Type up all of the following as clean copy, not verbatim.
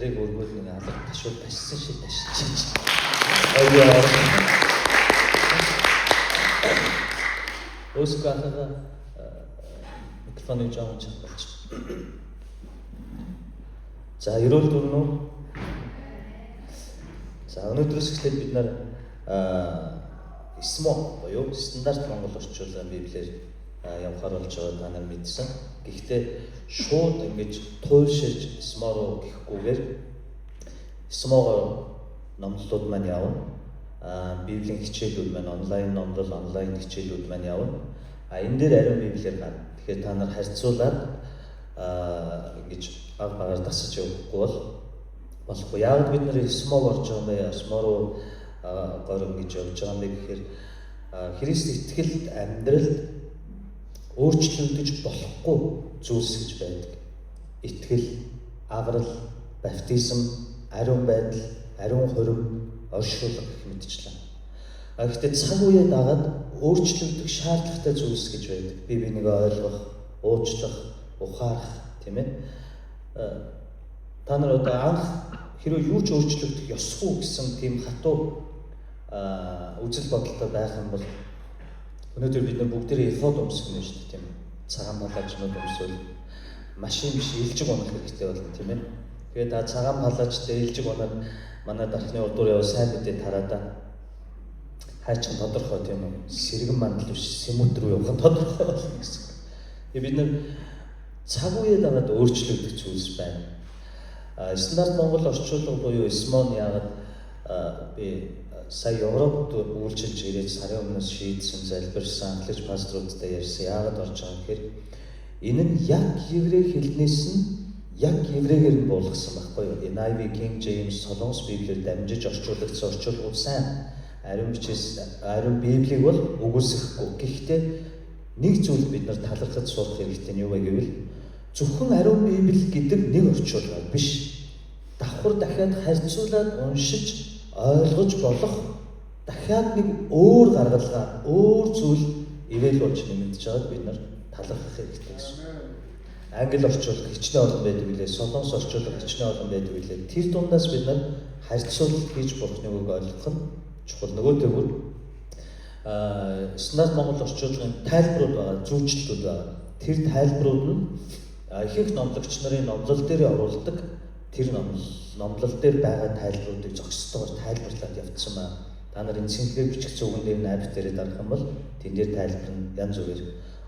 шатрыг өргөөл нэг алга ташуул ташсан шиг ташиж. Өсгөхөөр микрофоныг жоон чамбалж. За ерөөл дөрнөө. За өнөөдрөөс эхлээд бид нар СМО буюу стандарт монгол орчуулгын библиэр явахаар болж байгаа та нар мэдсэн. Гэхдээ шууд ингэж туйлширж СМО руу гэхгүйгээр СМО-гоор номлолууд маань явна. Библийн хичээлүүд маань онлайн номлол, онлайн хичээлүүд маань явна. Энэ дээр ариун библиэр гарна. Тэгэхээр та нар харьцуулаад ингэж баг багаар дасаж явахгүй болохгүй. Яг бид нар СМО орж байгаа юм. СМО руу гором гэж явж байгаа юм гэхээр Христ итгэлд амьдралд өөрчлөгдөж болохгүй зүйлс гэж байдаг. Итгэл, аврал, баптизм, ариун байдал, ариун хурим, оршуулга гэх мэтчлэн. Гэхдээ цаг үеэ дагаад өөрчлөгдөх шаардлагатай зүйлс гэж байдаг. Бие биенийг ойлгох, уучлах, ухаарах, тийм ээ. Та нар одоо анх хэрвээ юу ч өөрчлөгдөх ёсгүй гэсэн тийм хатуу үзэл бодолтой байх юм бол өнөөдөр бид нар бүгдээрээ эфод өмсгөнө шүү дээ, тийм ээ. Цагаан палажнууд өмсвөл машин биш ээлжиг унах хэрэгтэй болно, тийм ээ. Тэгээд та цагаан палажтай ээлжиг унаад манай дархны урдуур яваа сайн мэдээ тараадаа хайрчин тодорхой, тийм үү? Сэргэн мандал биш сэмүт рүү явах тодорхой болно гэсэн. Тэгээд бид нар цаг үеэ дагаад өөрчлөгдөх зүйлс байна. Стандарт монгол орчуулга буюу СМО-ны яагаад би сая Европт үйлчилж ирээд сарын өмнөөс шийдсэн, залбирсан, анхлаж пасторуудтай ярьсан. Яагаад орж байгаа гэхээр энэ нь яг еврей хэлнээс нь яг еврейгээр нь буулгасан байхгүй юу? NIV, King James, Солонгос библиэр дамжиж орчуулагдсан орчуулгууд сайн. Ариун бичээс ариун библийг бол үгүйсэхгүй. Гэхдээ нэг зүйл бид нар талархаж сурах хэрэгтэй нь юу вэ гэвэл зөвхөн ариун библи гэдэг нэг орчуулга биш. Давхар дахиад харьцуулаад уншиж ойлгож болох дахиад нэг өөр гаргалгаа, өөр зүйл ивэл болж нэмэгдэж байгааг бид нар талархах хэрэгтэй гэсэн. Англи орчуулга хичнээн олон байдаг билээ, солонгос орчуулга хичнээн олон байдаг билээ. Тэр дундаас бид нар харьцуулалт хийж бурхны үгийг ойлгох нь чухал. Нөгөө төгөр стандарт монгол орчуулгын тайлбарууд байгаа, зүйчлэлүүд байгаа. Тэр тайлбарууд нь ихэнх номлогч нарын номлол дээр оруулдаг тэр номлол дээр байгаа тайлбаруудыг зохистойгоор тайлбарлаад явуулсан байна. Та нар энэ синхлээр бичигдсэн үгэн дээр найбар дээр дарах юм бол тэн дээр тайлбар нь янз бүрээр.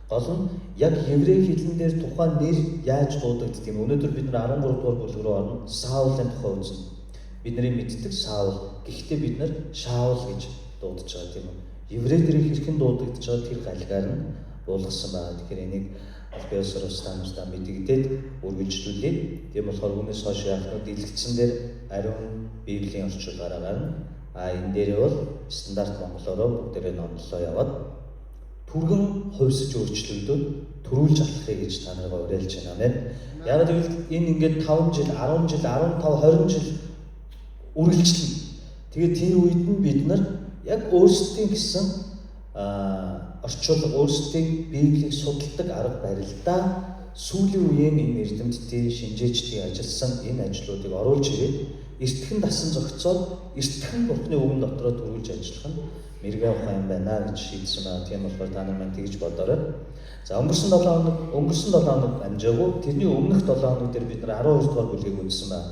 Гол нь яг еврей хэлэн дээр тухайн нэр яаж дуудагддаг юм. Өнөөдөр бид нар 13 дугаар бүлэг рүү орно. Саулын тухай үзнэ. Бидний мэддэг Саул. Гэхдээ бид нар Шаул гэж дуудаж байгаа тийм үү. Еврей дэрийг хэрхэн дуудагдж байгаа тэр галгаар нь буулгасан байна. Тэгэхээр энийг Албиосоос танартай мэдэгдээд үргэлжлүүлээ. Тийм болохоор үүнээс хойш яахнууд дэлгэцэн дээр ариун библийн орчуулгаараа гарна. Энэ дээрээ бол стандарт монголоор бүгдээрээ номлолоо яваад түргэн хувьсаж өөрчлөгдөд төрүүлж алахыг гэж та нарыг уриалж байна. Яг л энэ ингээд 5 жил, 10 жил, 15, 20 жил үргэлжлэнэ. Тэгээд тэр үед нь бид нар яг өөрсдийн гэсэн орчуулга, өөрсдийн библийг судалдаг арга барилдаа сүүлийн үеийн энэ эрдэмтдийн шинжээчдийн ажилласан энэ ажлуудыг оруулж ирээд эртхэн дасан зохицоод эртхэн бурхны үгэн дотроо төрүүлж ажиллах нь мэргээ ухаан юм байна гэж шийдсэн байна. Тийм болохоор та нар маань тэгж бодоорой. За өнгөрсөн 7 хоног амжаагүй. Тэрний өмнөх 7 хоног дээр бид нар 12 дугаар бүлгийг үзсэн байна.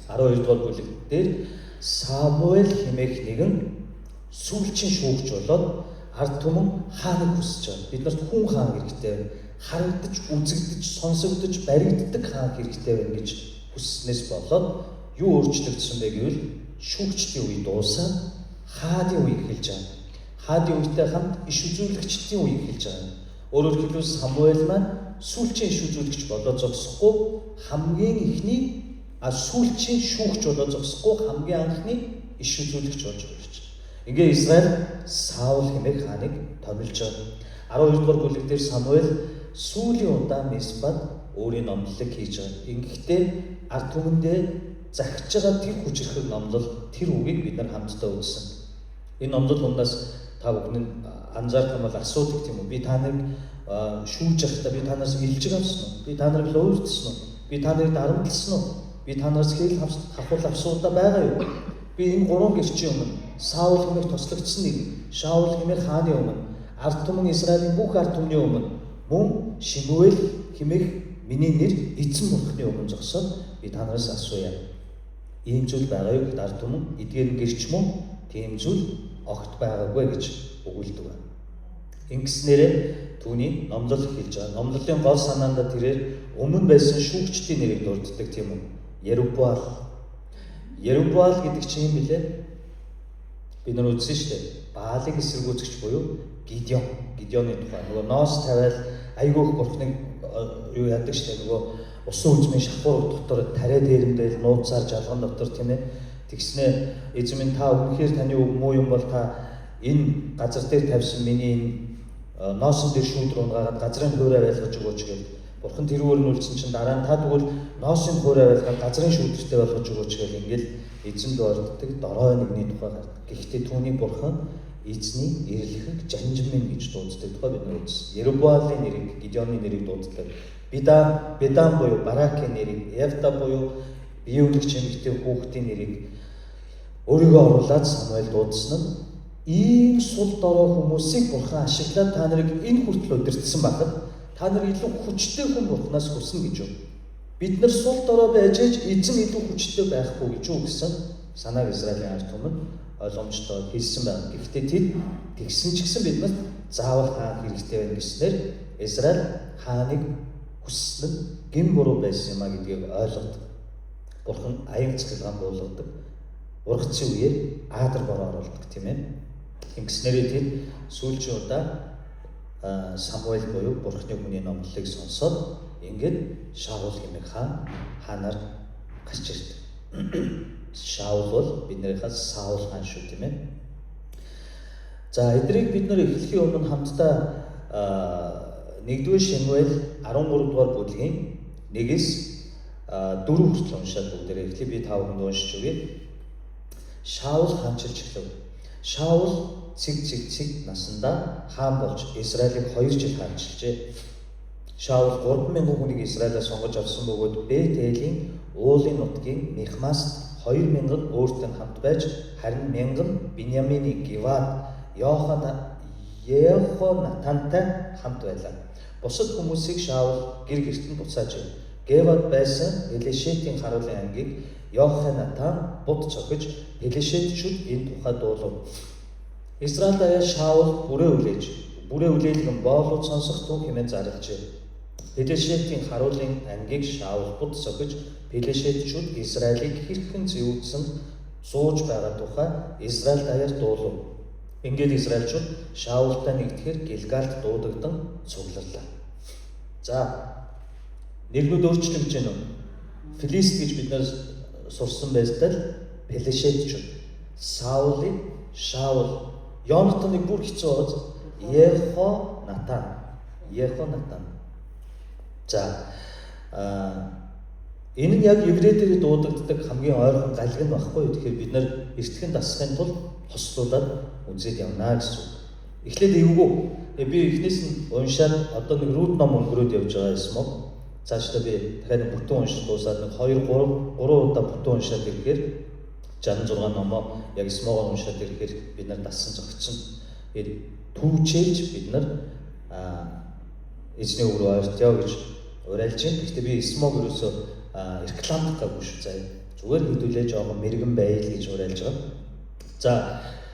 12 дугаар бүлэг дээр Самуэль хэмээх нэгэн сүүлчийн шүүгч болоод ард түмэн хааныг хүсэж байна. Бид нарт хүн хаан хэрэгтэй байна. Харагдаж, үзэгдэж, сонсогдож, баригддаг хаан хэрэгтэй байна гэж хүсснээс болоод юу өөрчлөгдсөн бэ гэвэл шүүгчдийн үе дуусаад хаадын үе эхэлж байгаа. Хаадын үетэй хамт иш үзүүлэгчдийн үе эхэлж байгаа. Өөрөөр хэлбэл Самуэль маань сүүлчийн иш үзүүлэгч болоод зогсохгүй хамгийн ихний сүүлчийн шүүгч болоод зогсохгүй хамгийн анхны иш үзүүлэгч болж байна. Ингээ Израиль Саул хэмээх хааныг томилж байгаа. 12 дугаар бүлэг дээр Самуэль сүүлийн удаа Мисбад өөрийн номлолыг хийж байгаа. Ингэхдээ ард түмэндээ захиж байгаа тэр хүчрхэг номлол тэр үгийг бид нар хамтдаа үзсэн. Энэ номлол дундаас та бүхэн анзаарах юм бол асуудаг тийм үү? Би та нарыг шүүж явахдаа би та нараас илжиг авсан уу? Би та нарыг луурдсан уу? Би та нарыг дарамтлсан уу? Би та нараас хэл хавхуул авсуудаа байгаа юу? Би энэ 3 гэрчийн өмнө Саул хэмээх тослогдсон нэг Шаул хэмээх хааны өмнө ард түмэн Израилийн бүх ард түмний өмнө мөн Шимуэл хэмээх миний нэр эзэн бурхны өмнө зогсоод би та нараас асууя. Ийм зүйл байгаа юу гэд ард түмэн эдгээр гэрч мөн тийм зүйл огт байгаагүй гэж өгүүлдэг байна. Ингэснээрээ түүний номлол хэлж байгаа. Номлолын гол санаанда тэрээр өмнө байсан шүүгчдийн нэрийг дурддаг тийм үү? Ерубаал. Ерубаал гэдэг чинь юм билээ. Бид нар үзсэн шүү дээ. Баалыг эсэргүүцэгч буюу Гидеон. Гидеоны тухай. Нөгөө ноос тавиал айгүйх бурхныг юу яадаг шүү дээ. Нөгөө усан үзмийн шахуур дотор тариа дээрэмдэл нууцаар жалган дотор тийм ээ. Тэгснэ эзэн минь та үнэхээр таны үг муу юм бол та энэ газар дээр тавьсан миний ноосон дээр шүүдрүү унгаад газрын хуурай байлгаж өгөөч гэж бурхан тэрүүгээр нь үлдсэн чинь дараа нь та тэгвэл ноосын хуурай байлгаад газрын шүүдртэй болгож өгөөч гэж ингээл эзэн дорддаг дорой нэгний тухай гардаг. Гэхдээ түүний бурхан эзний эрлэхэг жанжмын гэж дууддаг тухай бид нар үзсэн. Ерубаалын нэрийг Гидеоны нэрийг дууддаг. Бедан буюу Баракийн нэрийг, Евта буюу бие үлгч эмэгтэй хүүхдийн нэрийг өөрийгөө оруулаад Самуэль дуудсан нь ийм сул дорой хүмүүсийг бурхан ашиглаад та нарыг энэ хүртэл удирдсан байхад та нар илүү хүчтэй хүн бурханаас хүснэ гэж юу? Бид нар сул дорой байж эзэн илүү хүчтэй байхгүй гэж юу гэсэн санааг Израилийн ард түмэнд ойлгомжтой хэлсэн байна. Гэхдээ тэд тэгсэн ч гэсэн бид нар заавал хаан хэрэгтэй байна гэснээр Израиль хааныг хүссэн нь гин буруу байсан юм а гэдгийг ойлгодог. Бурхан аян цэцгэлгаан буулгадаг. Ургацын үеэр аадар бороо оруулдаг тийм ээ. Ингэснээрээ тэд сүүлчийн удаа Самуэль буюу бурхны хүний номлолыг сонсоод ингээд Шаул хэмээх хаанаар гарч ирдэг. Шаул бол биднийхээс Саул хаан шүү тийм ээ. За эдрийг бид нар эхлэхийн өмнө хамтдаа 1-р Шимуэль 13 дугаар бүлгийн 1-ээс 4 хүртэл уншаад бүгдээрээ эхлэе. Би 5 хүнд уншиж өгье. Шаул хаанчилж эхлэв. Шаул цэг насандаа хаан болж Израилийг 2 жил хаанчилжээ. Шаул 3000 хүнийг Израилаас сонгож авсан бөгөөд Бет-Элийн уулын нутгийн Михмаст 2000 өөртөө хамт байж харин 1000 Биньямины Гивад Йехонатантай хамт байлаа. Бусад хүмүүсийг Шаул гэр гертэн буцааж ирэв. Гевад байсан Элишетийн харуулын ангийг Йоханатан бут цохиж Элишетчүүд энэ тухай дуулав. Израиль даяар Шаул бүрээ үлээлгэн боолууд сонсох түн хэмээн зарлжээ. Элишетийн харуулын ангийг Шаул бут цохиж Элишетчүүд Израилийг хэрхэн зэвүүдсэн сууж байгаа тухай Израиль даяар дуулав. Ингээд Израильчууд Шаултай нэгдэхээр Гилгалд дуудагдан цугларлаа. За нэгнүүд өөрчлөгдөж байна уу? Филист гэж бид нар сурсан байсдаа Пелешетчүүд Шаул Йонатаныг бүр хэцүү байгаа. Йехонатан. За энэ нь яг еврейдээр дуудагддаг хамгийн ойрхон галиг нь багхгүй юу? Тэгэхээр бид нар эртхэн дасахын тулд хослуулаад үзээд явна гэсэн үг. Эхлээд эвгүй. Би эхнээс нь уншаад одоо нэг рут ном өнгөрөөд явж байгаа юм уу? Цаашдаа би дахиад бүтэн уншиж дуусаад нэг 2 3 удаа бүтэн уншаад ирэхээр 66 номоо яг смогоор уншаад ирэхээр бид нар дассан зогцсон. Түүчээлж бид нар эзний үг рүү ойртё гэж уриалж байна. Гэхдээ би смог ерөөсөө рекламдах гайгүй шүү заяа. Зүгээр хэдүүлээ жоохон мэрэгэн байл гэж уриалж байгаа. За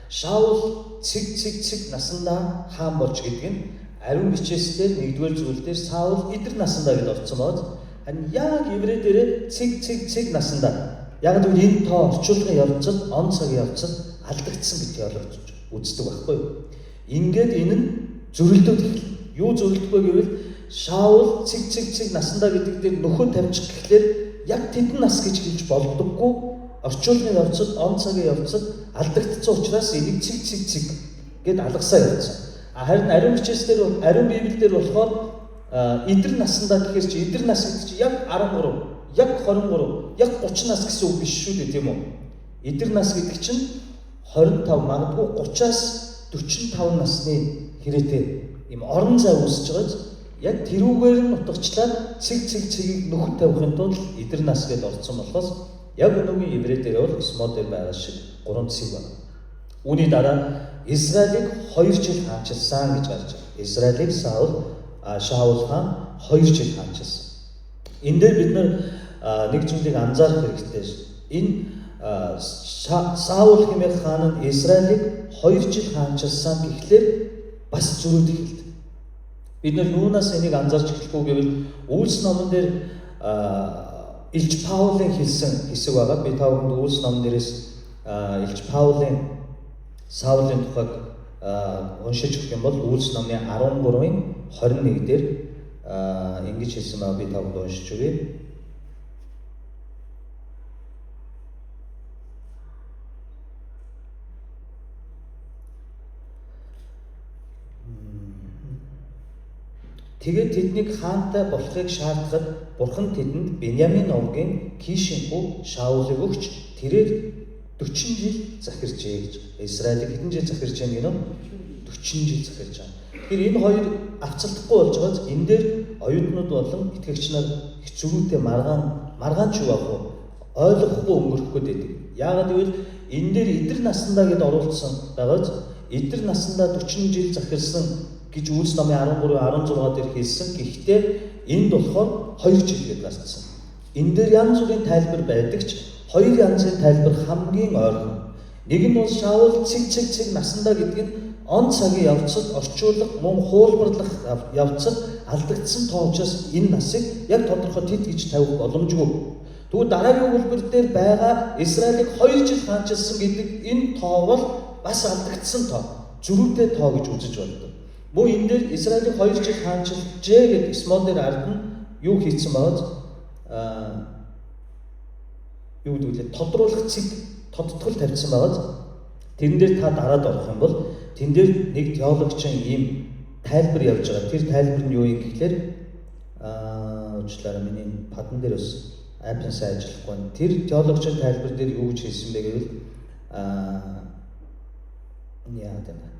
Шаул цэг насандаа хаан болж гэдэг нь ариун бичээсээр 1-р зүйлдер Саул эдэр насандаа гэж орцсон бод. Харин яг еврей дээр цэг насандаа. Яг л энэ тоо орчуулгын явцад он цагийн явцад алдагдсан гэж ойлгож үздэг байхгүй юу? Ингээд энэ нь зөрөлдөд эхэлнэ. Юу зөрөлдөх вэ гэвэл Шаул цэг насандаа гэдэг дээр нөхөн тавьчих гэхлээр яг тэдэн нас гэж хэлж болдоггүй. Орчуулгын явцад он цагийн явцад алдагдсан учраас энийг цэг гэд алгасаа явцсан. Харин ариун бичээсээр ариун библиэлд болохоор эдэр насандаа гэхээр чи эдэр нас гэдэг чи яг 13, яг 23, яг 30 нас гэсэн үг биш шүү дээ тийм үү? Эдэр нас гэдэг чинь 25 магадгүй 30-аас 45 насны хэрээтэй ийм орон зай үүсэж байгааз яг тэрүүгээр нь утгачлаад цэгийг нөхөд тавихын тулд эдэр нас гэдээ орцсон болохоос яг өнөөгийн еврей дээр бол Исмод дээр байгаа шиг 3 цэг байна. Үүний дараа Израилийг 2 жил хаанчилсан гэж гарч байна. Израилийг Шаул хаан 2 жил хаанчилсан. Энэ дээр бид нэг зүйлийг анзаарах хэрэгтэй шүү. Энэ Саул хэмээх хаан нь Израилийг 2 жил хаанчилсан гэхлээр бас зөрүүд эхэлдэг. Бид юунаас энийг анзаарч эхлэхгүй гэвэл Үйлс номон дээр Илч Паулийн хэлсэн хэсэг байгаа. Би та бүхэнд Үйлс номон дээрээс Илч Паулийн Саулын тухайг уншиж өгөх юм бол Үйлс номны 13-ын 21 дээр ингэж хэлсэн байгаа. Би та бүхэнд уншиж өгье. Тэгээд тэднийг хаантай болохыг шаардахад Бурхан тэдэнд Беньямин овгийн Кишийн хүү Шаулыг өгч тэрээр 40 жил захирчээ гэж. Израилийг хэдэн жил захирч байгаа гинэ? 40 жил захирч байгаа. Тэгэхээр энэ хоёр авцалдахгүй болж байгааз энэ дээр оюутнууд болон итгэгч нар их зөрүүтэй маргаан ч юу ах вэ? Ойлгохгүй өнгөрөхгүй байдаг. Яагаад гэвэл энэ дээр эдэр насандаа гэд оруулсан байгааз эдэр насандаа 40 жил захирсан гэж Үйлс номын 13-16 дээр хэлсэн. Гэхдээ энд болохоор 2 жил гэж гарцсан. Энэ дээр янз бүрийн тайлбар байдаг ч хоёр янзын тайлбар хамгийн ойрхон. Нэг нь бол Шаул цэг насандаа гэдэг нь он цагийн явцад орчуулах, мөн хуулбарлах явцад алдагдсан тоочоос энэ насыг яг тодорхой тэд гэж тавих боломжгүй. Тэгвэл дараагийн үлбэр дээр байгаа Израилийг 2 жил хаанчилсан гэдэг энэ тоо бол бас алдагдсан тоо, зөрүүтэй тоо гэж үзэж байна. Мөн энэ дээр Израилийг 2 жил хаанчилжээ гэдэг Исмод дээр ард нь юу хийсэн байгааз юу гэдэг вэ? Тодруулах цэг тодтгол тавьсан байгааз тэрэн дээр та дараад орох юм бол тэн дээр нэг теологчин ийм тайлбар явж байгаа. Тэр тайлбар нь юу юм гэхлээр уучлаарай миний падан дээр бас айпн сайн ажиллахгүй. Тэр теологчин тайлбар дээр юу гэж хэлсэн бэ гэвэл яа гэдэг вэ?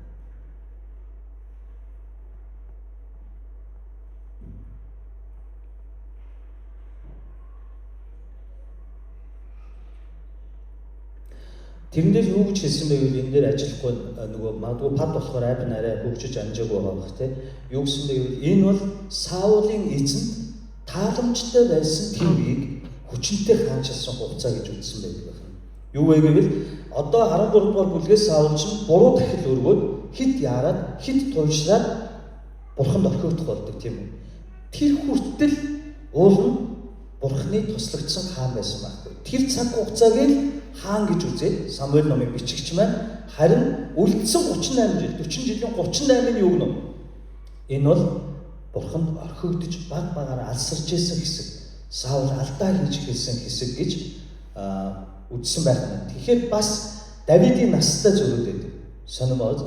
Тэрэн дээр юу гэж хэлсэн бэ гэвэл энэ дээр ажиллахгүй нөгөө магадгүй пад болохоор айпн арай хөгжиж амжаагүй байгаа бах те. Юу гэсэн бэ гэвэл энэ бол Саулын эзэнд тааламжтай байсан тэрийг хүчнэтэй хаанчилсан хугацаа гэж үзсэн байдаг байна. Юу вэ гэвэл одоо 13 дугаар бүлгээс Саул чинь буруу дахил өргөөд хит яарад хит туйлшраад бурханд орхигдох болдог тийм үү. Тэр хүртэл уул нь Бурхны туслагдсан хаан байсан байхгүй. Тэр цаг хугацааг л хаан гэж үзээд Самуэль номын бичигч маань харин үлдсэн 38 жил 40 жилийн 38-ын юу гэнэ? Энэ бол Бурханд орхигдож баг багаар алсарч исэн хэсэг. Саул алдаа хийж хэлсэн хэсэг гэж үзсэн байх нь. Тэгэхээр бас Давидын настай зөрүүд байдаг. Сонирмоод.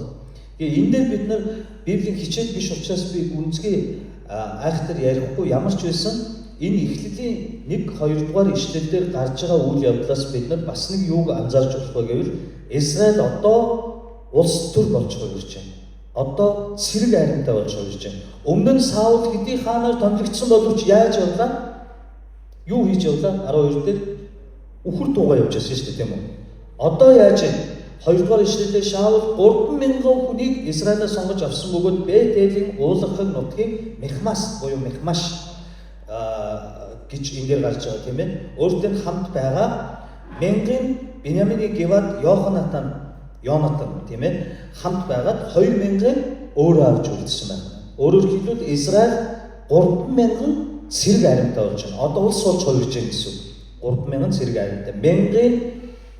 Тэгээ энэ дээр бид нар Библийн хичээл биш учраас би үнцгий айхтар ярихгүй ямар ч байсан энэ эхлэлийн 1-2 дугаар ишлэлээр гарч байгаа үйл явдлаас бид нар бас нэг юуг анзаарч болох вэ гэвэл Израиль одоо улс төр болж хувирч байна. Одоо цэрэг айрамтай болж хувирч байна. Өмнө нь Саул хэдий хаанаар томилогдсон боловч яаж явлаа? Юу хийж явлаа? 12 дээр үхэр дуугаа явж байсан шүү дээ тийм үү? Одоо яаж вэ? 2 дугаар ишлэлээр Шаул 3,000 хүнийг Израилаас сонгож авсан бөгөөд Бет-Элийн уулархаг нутгийн Мехмас буюу Мехмаш гэж эндээр гарч байгаа тийм ээ. Өөртөө хамт байгаа 1000 Беньямины Гивад Йонатан тийм ээ хамт байгаад 2000 өөрөө авч үлдсэн байна. Өөрөөр хэлбэл Израиль 3000 цэрэг аримтай болж байна. Одоо улс болж хувирж байгаа гэсэн үг. 3000 цэрэг аримтай. 1000-ын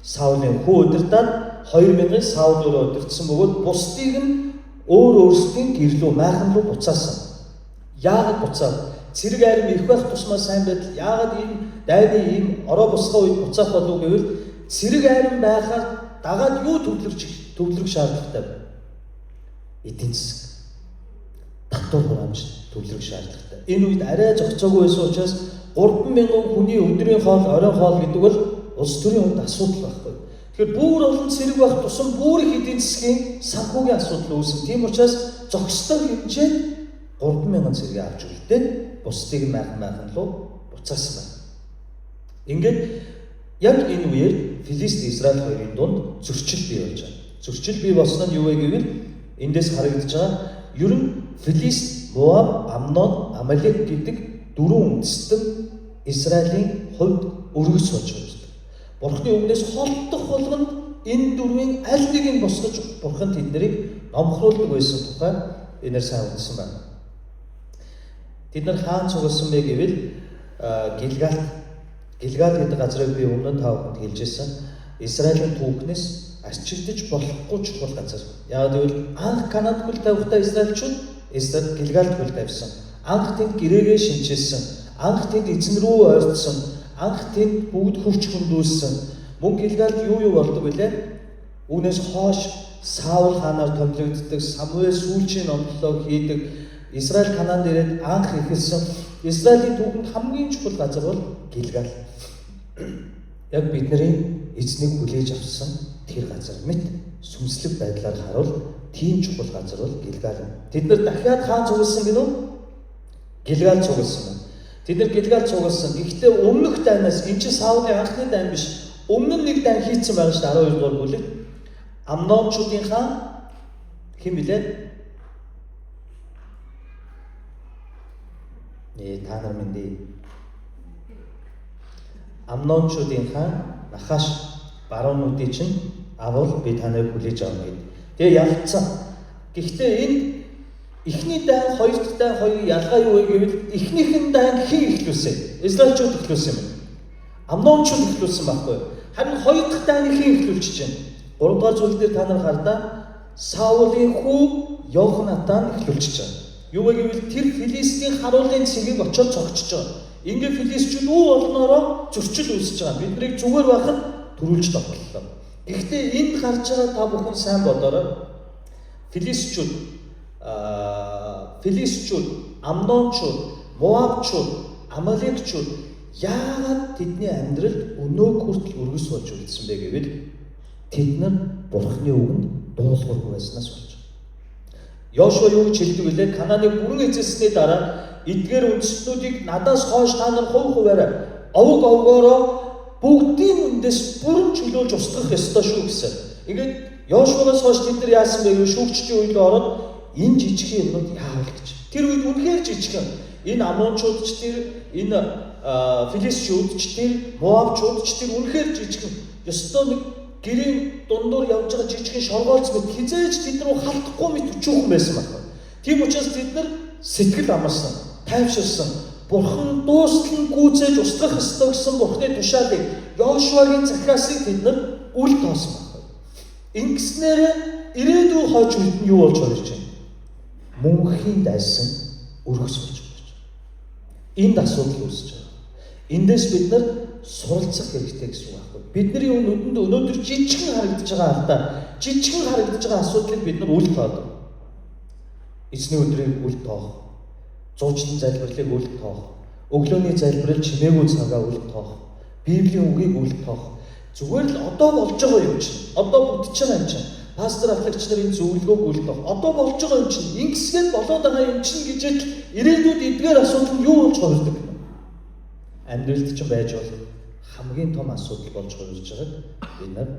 Саулын хүү удирдаад 2000-ын Саул өөрөө удирдсан бөгөөд бусдыг нь өөрсдийн гэрлүү майхан руу буцаасан. Яагаад буцаад? Цэрэг арим их байх тусмаа сайн байдал яагаад ийм дайны ийм ороо босгоо үед буцаах болов гэвэл цэрэг арим байхаар дагаад юу төвлөрөх шаардлагатай вэ? Эдийн засаг. Татвар хураамж төвлөрөх шаардлагатай. Энэ үед арай зохицоогүй байсан учраас 3000 хүний өдрийн хоол, оройн хоол гэдэг бол улс төрийн хувьд асуудал байхгүй. Тэгэхээр бүр олон цэрэг байх тусам бүр их эдийн засгийн санхүүгийн асуудал үүснэ. Тийм учраас зохистой хэмжээнд 3,000 зэрэг авч үлдээд бусдыг майхан руу буцаасан байна. Ингээд яг энэ үеэр Филист Израиль хоёрын дунд зөрчил бий болж байна. Зөрчил бий болсон нь юу вэ гэвэл эндээс харагдаж байгаа ер нь Филист, Моаб, Амнон, Амалек гэдэг дөрвөн үндэстэн Израилийн хувьд өргөс болж байна. Бурхны өмнөөс холдох болгонд энэ дөрвийн аль нэгийг босгож Бурхан тэднийг номхруулдаг байсан тухай энээр сайн үзсэн байна. Тэд нар хаан цугласан бэ гэвэл Гилгал гэдэг газрыг би өмнө та бүхэнд хэлжсэн. Израилийн түүхнээс арчигдаж болохгүй чухал газар. Яг гэвэл анх Канаад хөл тавихтаа Израильчууд Гилгалд хөл тавьсан. Анх тэнд гэрээгээ шинчилсэн. Анх тэнд эзэн рүү ойртсон. Анх тэнд бүгд хөвч хөндүүлсэн. Мөн Гилгалд юу болдог вүлээ? Үүнээс хойш Саул хаанаар томилогддог, Самуэль сүүлчийн номлолоо хийдэг, Израиль Канаанд ирээд анх эхэлсэн Израилийн түүхэнд хамгийн чухал газар бол Гилгал. Яг бидний эзнийг хүлээж авсан тэр газар мэт сүмслэг байдлаар харуул тийм чухал газар бол Гилгал. Тэд нар дахиад хаан цугласан гинөө? Гилгал цугласан байна. Тэд нар Гилгал цугласан. Гэхдээ өмнөх дайнаас энэ чинь Саулын анхны дайн биш. Өмнө нь нэг дайн хийцэн байгаа шүү дээ 12 дугаар бүлэг. Амнончуудын хаан хэн билээ? Та нар мэндий. Амнончуудын хаан Нахаш баруунуудыг чинь авал би таныг хүлээж авна гэд. Тэгээ ялцсан. Гэхдээ энэ эхний дайн, хоёр дахь дайн хоёрын ялгаа юу вэ гэвэл эхнийх нь дайн хэн эхлүүлсэн? Израильчууд эхлүүлсэн юм. Амнончууд эхлүүлсэн байхгүй. Харин хоёр дахь дайныг хэн эхлүүлж чинь? 3 дугаар зүйл дээр та нар хардаа Саулын хүү Йохнатан эхлүүлж байгаа. Юу вэ гэвэл тэр Филистийн харуулын цэгийг очоод цогцож байгаа. Ингээд Филистчүүд үү олноороо зөрчил үүсэж байгаа. Биднийг зүгээр байхад төрүүлж тоглолоо. Гэхдээ энд гарч байгаа та бүхэн сайн бодоорой. Филистчүүд, Амнончууд, Моабчууд, Амалекчууд яагаад тэдний амьдралд өнөө хүртэл өргөс болж үлдсэн бэ гэвэл тэд нар Бурхны үгэнд дуулуургүй байснаас болж. Йошуа юу гэж хэлдэг вүлээ? Канааны бүрэн эзэлсний дараа эдгээр үндэстнүүдийг надаас хойш та нар хувь хуваараа овог овгоороо бүгдийн үндэс бүрэн чөлөөлж устгах ёстой шүү гэсэн. Ингээд Йошуагаас хойш тэд нар яасан бэ гэвэл шүүгчдийн үед ороод энэ жижигхэн юмнууд яавал гэж. Тэр үед үнэхээр жижигхэн. Энэ Амончууд ч тэр, энэ Филистчүүд ч тэр, Моабчууд ч тэр үнэхээр жижигхэн. Ёстой нэг гэрийн дундуур явж байгаа жижигхэн шоргоолц мэт хизээж тэд рүү халтахгүй мэт өчүүхэн байсан байна. Тийм учраас тэд нар сэтгэл амарсан, тайвширсан. Бурхан дуустал нь гүйцээж устгах ёстой гэсэн Бурхны тушаалыг, Йошуагийн захиасыг тэд нар үл тоосон байна. Ингэснээр ирээдүйн хойч үед нь юу болж ирж байна? Мөнхийн дайсан өргөс болж байна. Энд асуудал үүсэж байгаа. Эндээс бид нар суралцах хэрэгтэй гэсэн үг байхгүй. Бидний нүдэнд өнөөдөр жижигхэн харагдаж байгаа алдаа, жижигхэн харагдаж байгаа асуудлыг бид нар үл тоодог. Эзний өдрийг үл тоох, зуучлан залбирлыг үл тоох, өглөөний залбирал чимээгүй цагаа үл тоох, Библийн үгийг үл тоох. Зүгээр л одоо болж байгаа юм чинь, одоо бүтэж байгаа юм чинь, пастор ахлагч нарын зөвлөгөөг үл тоох. Одоо болж байгаа юм чинь, ингэсгээд болоод байгаа юм чинь гэж ирээдүйд эдгээр асуудал нь юу болж хувирдаг юм? Амьдралд ч байж бол хамгийн том асуудал болж хувирж байгааг бид нар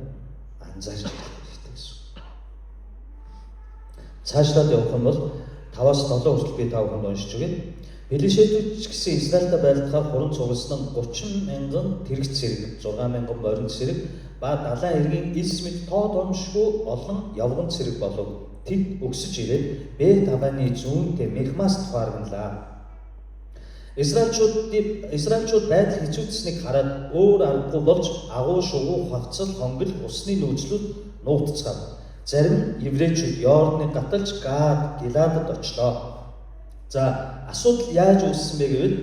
анзаарч байх хэрэгтэй гэсэн. Цаашлаад явах юм бол 5-7 хүртэл би та бүхэнд уншиж өгье. Филистчүүд гэсэн Израильд байлдахаар хуран цугласан 30,000 тэрэг цэрэг, 6,000 морин цэрэг ба далайн эргийн элс мэд тоо томшгүй олон явган цэрэг болов. Тэд өгсөж ирээд Бет-Аваны зүүнтэй Мехмас тухаарганлаа. Израильчууд байдал хэцүүдсэнийг хараад өөр аргагүй болж агуу шугуу хавцал хонгил усны нөөцлүүд нуугдцгаав. Зарим еврейчүүд Йордны гаталж Гад, Гиладад очлоо. За асуудал яаж үүссэн бэ гэвэл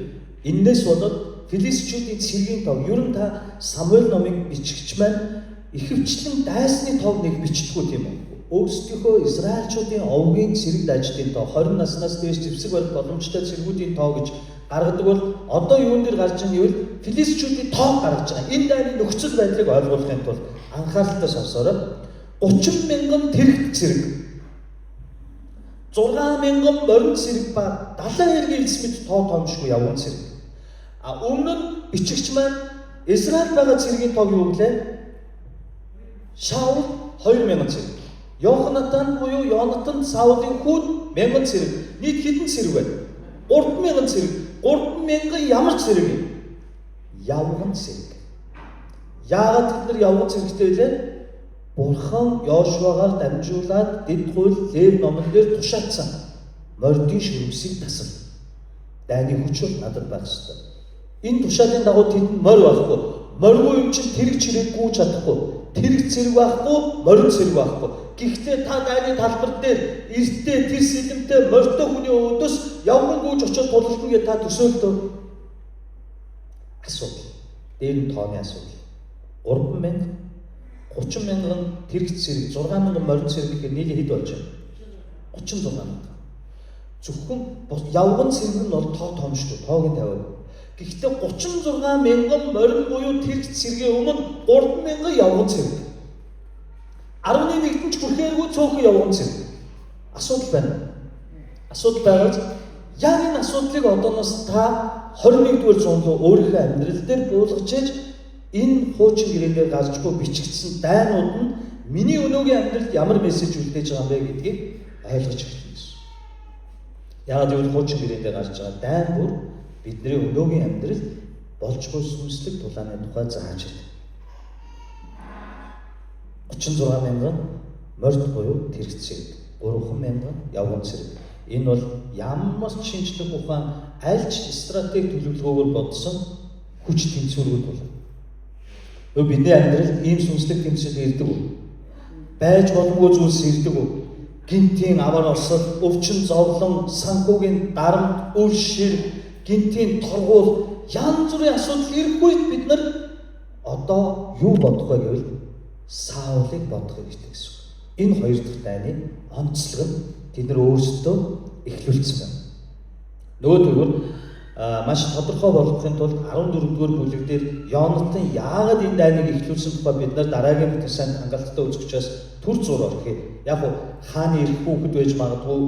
энэс болоод Филистчүүдийн цэргийн тоо ер нь та Самуэль номыг бичгч маань ихэвчлэн дайсны тоог нэг бичдэггүй тийм үү? Өөрсдийнхөө Израильчуудын овгийн цэрэг дайчдын тоо 20 наснаас дээш зэвсэг байх боломжтой цэргүүдийн тоо гэж гаргадаг бол одоо юун дээр гарч байгаа нь гэвэл Филистчүүдийн тоог гаргаж байгаа. Энэ дайны нөхцөл байдлыг ойлгохын тулд анхааралтай сонсоорой. 30,000 тэрэг цэрэг 6,000 морин цэрэг ба 70 хэргийн элс мэд тоо тоомшгүй явган цэрэг. Өмнө нь бичигч маань Израиль байгаа цэргийн тоог юу гэлээ? Шаул 2,000 цэрэг. Йоханатан буюу Йонатан Саулын хүүд 1000 цэрэг. Нийт хэдэн цэрэг вэ? 3,000 цэрэг. 3,000 ямар цэрэг юм? Явган цэрэг. Яагаад тэд нар явган цэрэгтэй вэ? Бурхан Йошуагаар дамжуулаад дэд хууль Лев номон дээр тушаацсан мордын шүрмсийг тасал. Дайны хүч бол надад байх ёстой. Энэ тушаалын дагуу тэнд морь байхгүй. Моргүй юм чинь тэрэг чирэг гүйж чадахгүй. Тэрэг цэрэг байхгүй, морин цэрэг байхгүй. Гэхдээ та дайны талбар дээр эртээ тэр сэлэмтэй морьтой хүний өвдөс явган гүйж очиж тулалдана гэж та төсөөлтөө. Асуудал. Дээр нь тооны асуудал. 3,000 30,000 тэрэг цэрэг, 6,000 морин цэрэг гэхээр нийлээ хэд болж байна? 36,000. Зөвхөн явган цэрэг нь бол тоо тоомшгүй, тоог нь тавиад. Гэхдээ 36,000 морин буюу тэрэг цэрэгийн өмнө 3,000 явган цэрэг. 11-нд ч бүрхээргүй цөөхөн явган цэрэг. Асуудал байна. Асуудал байгаач яг энэ асуудлыг одооноос та 21-р зуунд өөрийнхөө амьдрал дээр буулгаж ээж энэ хуучин гэрээгээр гарчгүй бичигдсэн дайнууд нь миний өнөөгийн амьдралд ямар мессеж үлдээж байгаа юм бэ гэдгийг ойлгож эхэлнэ гэсэн. Яагаад гэвэл хуучин гэрээгээр гарч байгаа дайн бүр бидний өнөөгийн амьдралд болж буй сүнслэг тулааны тухай зааж байна. 36,000 морд буюу тэрэг цэрэг, 3,000 явган цэрэг. Энэ бол ямар ч шинжлэх ухаан аль ч стратеги төлөвлөгөөгөөр бодсон хүч тэнцвэрүүд бол. Бидний амьдралд ийм сүнслэг тэмцэл ирдэг үү? Байж боломгүй зүйлс ирдэг үү? Гинтийн авар орсол, өвчин зовлон, санхүүгийн дарамт, үр шир, гинтийн торгуул, янз бүрийн асуудал ирэхгүй бид нар одоо юу бодох вэ гэвэл Саулыг бодох хэрэгтэй гэсэн. Энэ хоёр дахь дайны онцлог нь тэд нар өөрсдөө эхлүүлсэн байна. Нөгөөдгөр маш тодорхой болгохын тулд 14-р бүлэг дээр Йонатан яагаад энэ дайныг эхлүүлсэн тухай бид нар дараагийн бүтэц сайн хангалттай үзэх учраас төр зур орхив. Яг нь хааны ирэх хүүхэд байж магадгүй,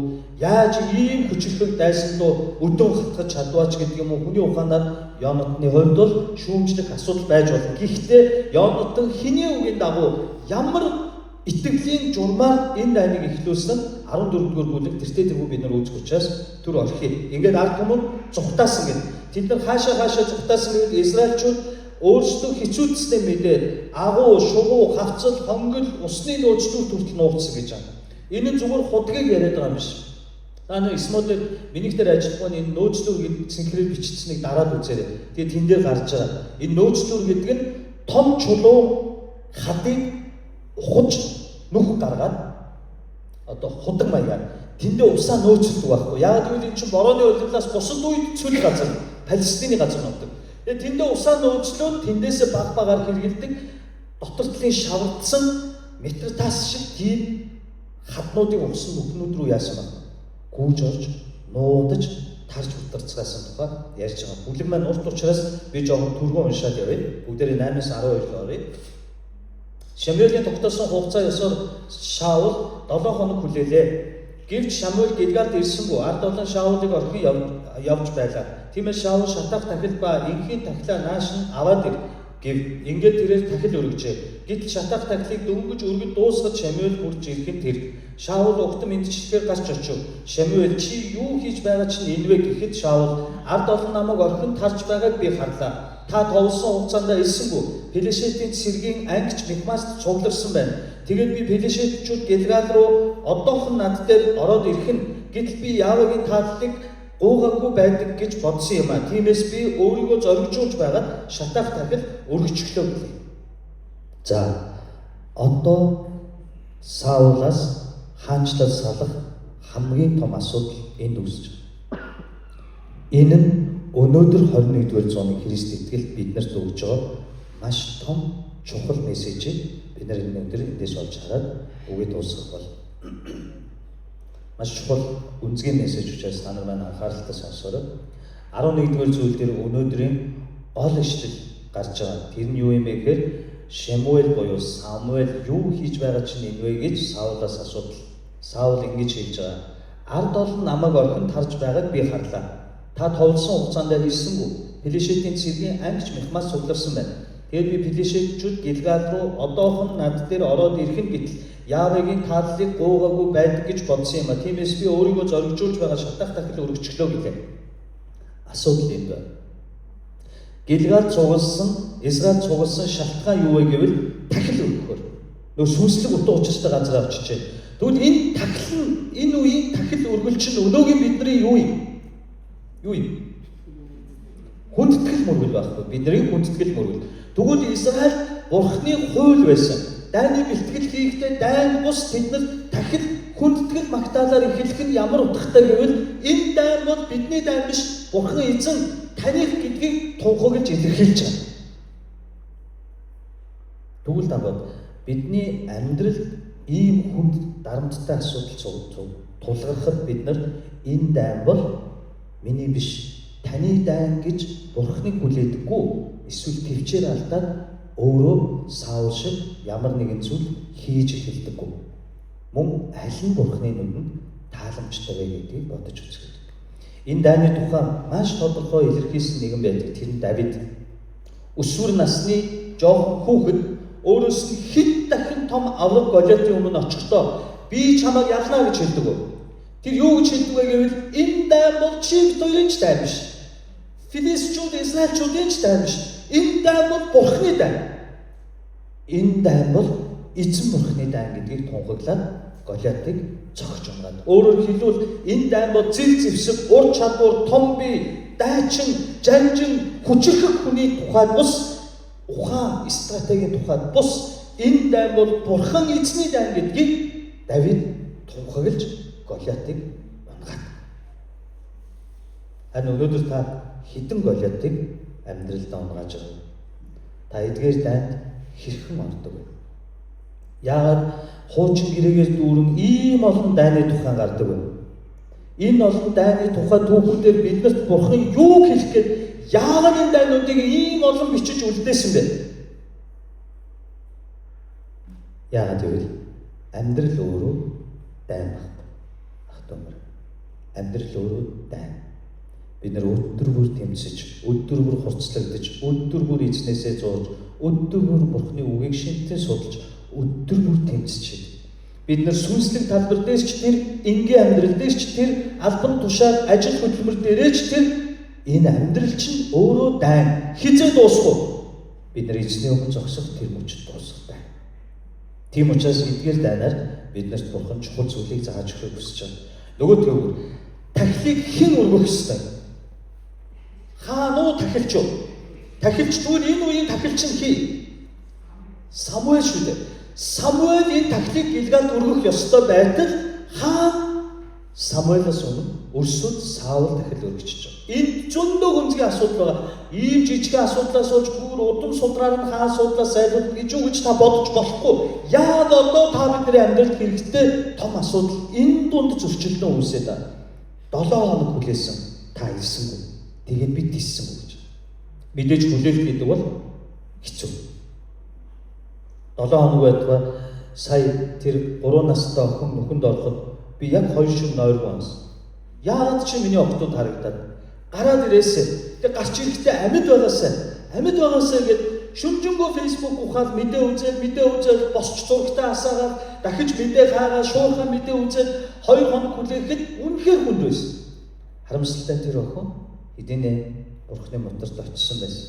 яаж ийм хүчрхэг дайсандуу өдөн хатгаж чадваач гэдэг юм уу хүний ухаанаар Йонатаны хувьд бол шүүмжлэх асуудал байж болно. Гэхдээ Йонатан хэний үгийн дагуу ямар итгэлийн журмаар энэ дайныг эхлүүлсэн 14-р бүлэг тэртээ тэргүй бид нар үзэх учраас түр орхив. Ингээд ард түмэн зүхтаасан гэдэг. Тэд нар хаашаа зүхтаасан гэдэг Израильчууд өөрсдөө хичүүдснээ мэдээд агуу, шугуу, хавцал, хонгил, усны нөөцлүүд хүртэл нуугдсан гэж байна. Энэ нь зүгээр худгийг яриад байгаа юм биш. Та нэг Исмодер минийх дээр ажиллах нь энэ нөөцлүүд цэнхрээр бичигдсэнийг дараад үзээрэй. Тэгээ тэн дээр гарч байгаа. Энэ нөөцлүүд гэдэг нь том чулуу хадыг ухаж нүх гаргаад одоо худаг маягаар тэндээ усаа нөөцлөдөг байхгүй. Яг гэвэл энэ чинь борооны улирлаас бусад үед цөл газар, Палестины газар нутаг. Тэгээ тэндээ усаа нөөцлөөд тэндээсээ баг багаар хэрэгэлдэг дотор талын шавардсан метротас шиг тийм хаднуудыг усан нүхнүүд рүү яасан байна. Гүүж орж, нуудаж, тарж утарцгаасан тухай ярьж байгаа. Бүлэг маань урт учраас би жоохон түргэн уншаад явъя. Бүгдээрээ 8-аас 12 оръё. Шамуэлийн тогтоосон хугацаа ёсоор Шаул 7 хоног хүлээлээ. Гэвч Шамуэль Гилгалд ирсэнгүй ард олон Шаулыг орхин явж байлаа. Тиймээс Шаул шатаах тахил ба инхийн тахилаа нааш нь аваад ир гэв. Ингээд тэрээр тахил өргөжээ. Гэтэл шатаах тахилыг дөнгөж өргөд дуусгаж Шамуэль хурж ирэхэд тэр Шаул угтан мэдчилгээр гарч очив. Шамуэль чи юу хийж байгаа чинь энэ вэ гэхэд Шаул ард олон намайг орхин тарж байгааг би харлаа. Та товлсон хугацаанд ирсэнгүй. Пелешетийн цэргийн ангич Михмаст цугларсан байна. Тэгээд би Пелешетчүүд Гилгал руу одоохон над дээр ороод ирэх нь гэтэл би Явагийн тааллыг гуугаагүй байдаг гэж бодсон юм а. Тиймээс би өөрийгөө зоригжуулж байгаад шатаах тахил өргөчлөө гэлээ. За одоо Саулаас хаанчлал салах хамгийн том асуудал энд үүсэж байна. Энэ нь өнөөдөр 21-р зууны Христ итгэл биднэрт өгж байгаа маш том чухал мессежийг бид нар өнөөдөр эндээс олж хараад үгээ дуусгах бол маш чухал үнцгийн мессеж учраас та нар маань анхааралтай сонсоорой. 11-р зүйл дээр өнөөдрийн гол ишлэл гарч байгаа. Тэр нь юу юм бэ гэхээр Шамуэль буюу Самуэль юу хийж байгаа чинь энэ вэ гэж Саулаас асуудал. Саул ингэж хэлж байгаа. ард олон намайг орхин тарж байгааг би харлаа. Та товлсон хугацаанд ирсэнгүй. Пилишетийн цэргийн ангич Михмас суларсан байна. Тэгээд би Пилишетчүүд Гилгал руу одоохон над дээр ороод ирэх нь гэтэл Яавегийн тааллыг гуугаагүй байдаг гэж бодсон юм а. Тиймээс би өөрийгөө зоригжуулж байгаа шатах дахил өргөчлөө гэлээ. Асуудал юм байна. Гилгал цугалсан, Израиль цугалсан шалтгаан юу вэ гэвэл дахил өргөхөөр. Нөө сүнслэг утга учиртай газар авчижээ. Тэгвэл энэ дахил нь энэ үеийн дахил өргөлч нь өнөөгийн бидний юу юм? Юу юм? Хүндэтгэл мөргөл байхгүй. Бидний хүндэтгэл мөргөл. Тэгвэл Израиль Бурхны хууль байсан. Дайны бэлтгэл хийхдээ дайн бус тэднэр дахил хүндэтгэл магтаалаар эхлэх нь ямар утгатай гэвэл энэ дайн бол бидний дайн биш. Бурхан эзэн таних гэдгийг тунхаглаж илэрхийлж байгаа. Тэгвэл дагуу бидний амьдралд ийм хүнд дарамттай асуудал тулгархад бид нар энэ дайн бол миний биш, таны дайн гэж Бурхныг хүлээдэггүй. Эсвэл төвчээр алдаад өөрөө Саул шиг ямар нэгэн зүйл хийж эхэлдэггүй. Мөн аль нь Бурхны нүдэнд тааламжтай вэ гэдгийг бодож үзэх. Энэ дайны тухай маш тодорхой илэрхийлсэн нэгэн байдаг. Тэр нь Давид. Өсвөр насны жоохон хүүхэд өөрөөс нь хэд дахин том авраг Голиатын өмнө очихдоо би чамайг ялнаа гэж хэлдэг. Тэр юу гэж хэлдэг вэ гэвэл энэ дайн бол чи бидний ч дайн биш. Филистичүүд, Израильчүүдийн ч дайн биш. Энэ дайн бол Бурхны дайн. Энэ дайн бол эзэн Бурхны дайн гэдгийг тунхаглаад Голиатыг цогч унгаад. Өөрөөр хэлбэл энэ дайн бол зэв зэвсэг, ур чадвар, том бие, дайчин, жанжин, хүчрхэг хүний тухайд бус ухаан стратегийн тухайд бус энэ дайн бол Бурхан эзний дайн гэдгийг Давид тунхаглаж Голиатыг унгаад. Харин өнөөдөр та хэдэн Голиатыг амьдралдаа унгааж байгаа вэ? Та эдгээр дайнд хэрхэн ордог вэ? Яагаад хуучин гэрээгээс дүүрэн ийм олон дайны тухай гардаг вэ? Энэ олон дайны тухай түүхүүдээр биднэрт Бурхан юу хэлэх гээд яагаад энэ дайнуудыг ийм олон бичиж үлдээсэн бэ? Яагаад гэвэл амьдрал өөрөө дайн баг. Ахтомор. Амьдрал өөрөө дайн. Бид нар өдөр бүр тэмцэж, өдөр бүр хурцлагдаж, өдөр бүр эзнээсээ зурж, өдөр бүр Бурхны үгийг шинтэн судалж, өдөр бүр тэмцэж байна. Бид нар сүнслэг талбар дээрч тэр энгийн амьдрал дээрч тэр албан тушаал ажил хөдөлмөр дээрч тэр энэ амьдрал чинь өөрөө дайн. Хизээ дуусах уу? Бид нар эзний өмнө зогсох тэр мөчд дуусах дайн. Тийм учраас эдгээр дайнаар биднэрт Бурхан чухал зүйлийг зааж өгөхийг хүсэж байна. Нөгөө төгөр тахилыг хэн өргөх ёстой? Хаануу тахилч юу? Тахилч зүгээр энэ үеийн тахилч нь хий. Самуэль шүү дээ. Самуэль энэ тахилыг Гилгалд өргөх ёстой байтал хаан Самуэльос өмнө өрсөд Саул тахил өргөжж байгаа. Энд зөндөө гүнзгий асуудал байгаа. Ийм жижигхэн асуудлаас олж бүр удам судраар нь хаан судлаас сайлуулах гэж юу гэж та бодож болохгүй. Яг одоо та бидний амьдралд хэрэгтэй том асуудал энэ дунд зөрчилдөн үүсээд байна. 7 хоног хүлээсэн та ирсэнгүй. Тэгээд бид тийссэнгүй гэж. Мэдээж хүлээлт гэдэг бол хэцүү. 7 хоног байтугай сая тэр 3 настай охин нүхэнд ороход би яг 2 шөнө нойргүй онсон. Яагаад чи миний охтууд харагдаад гараад ирээсэ. Тэг гарч ирэхдээ амьд байгаасаа гэд шүнжэнгөө фейсбુક ухаал мэдээ үзээд босч зурагтаа асаагаад дахиж мэдээ хаагаад шуурхаа мэдээ үзээд 2 хоног хүлээхэд үнэхээр хүнд байсан. Харамсалтай тэр охин эдинэ Бурхны моторт очсон байсан.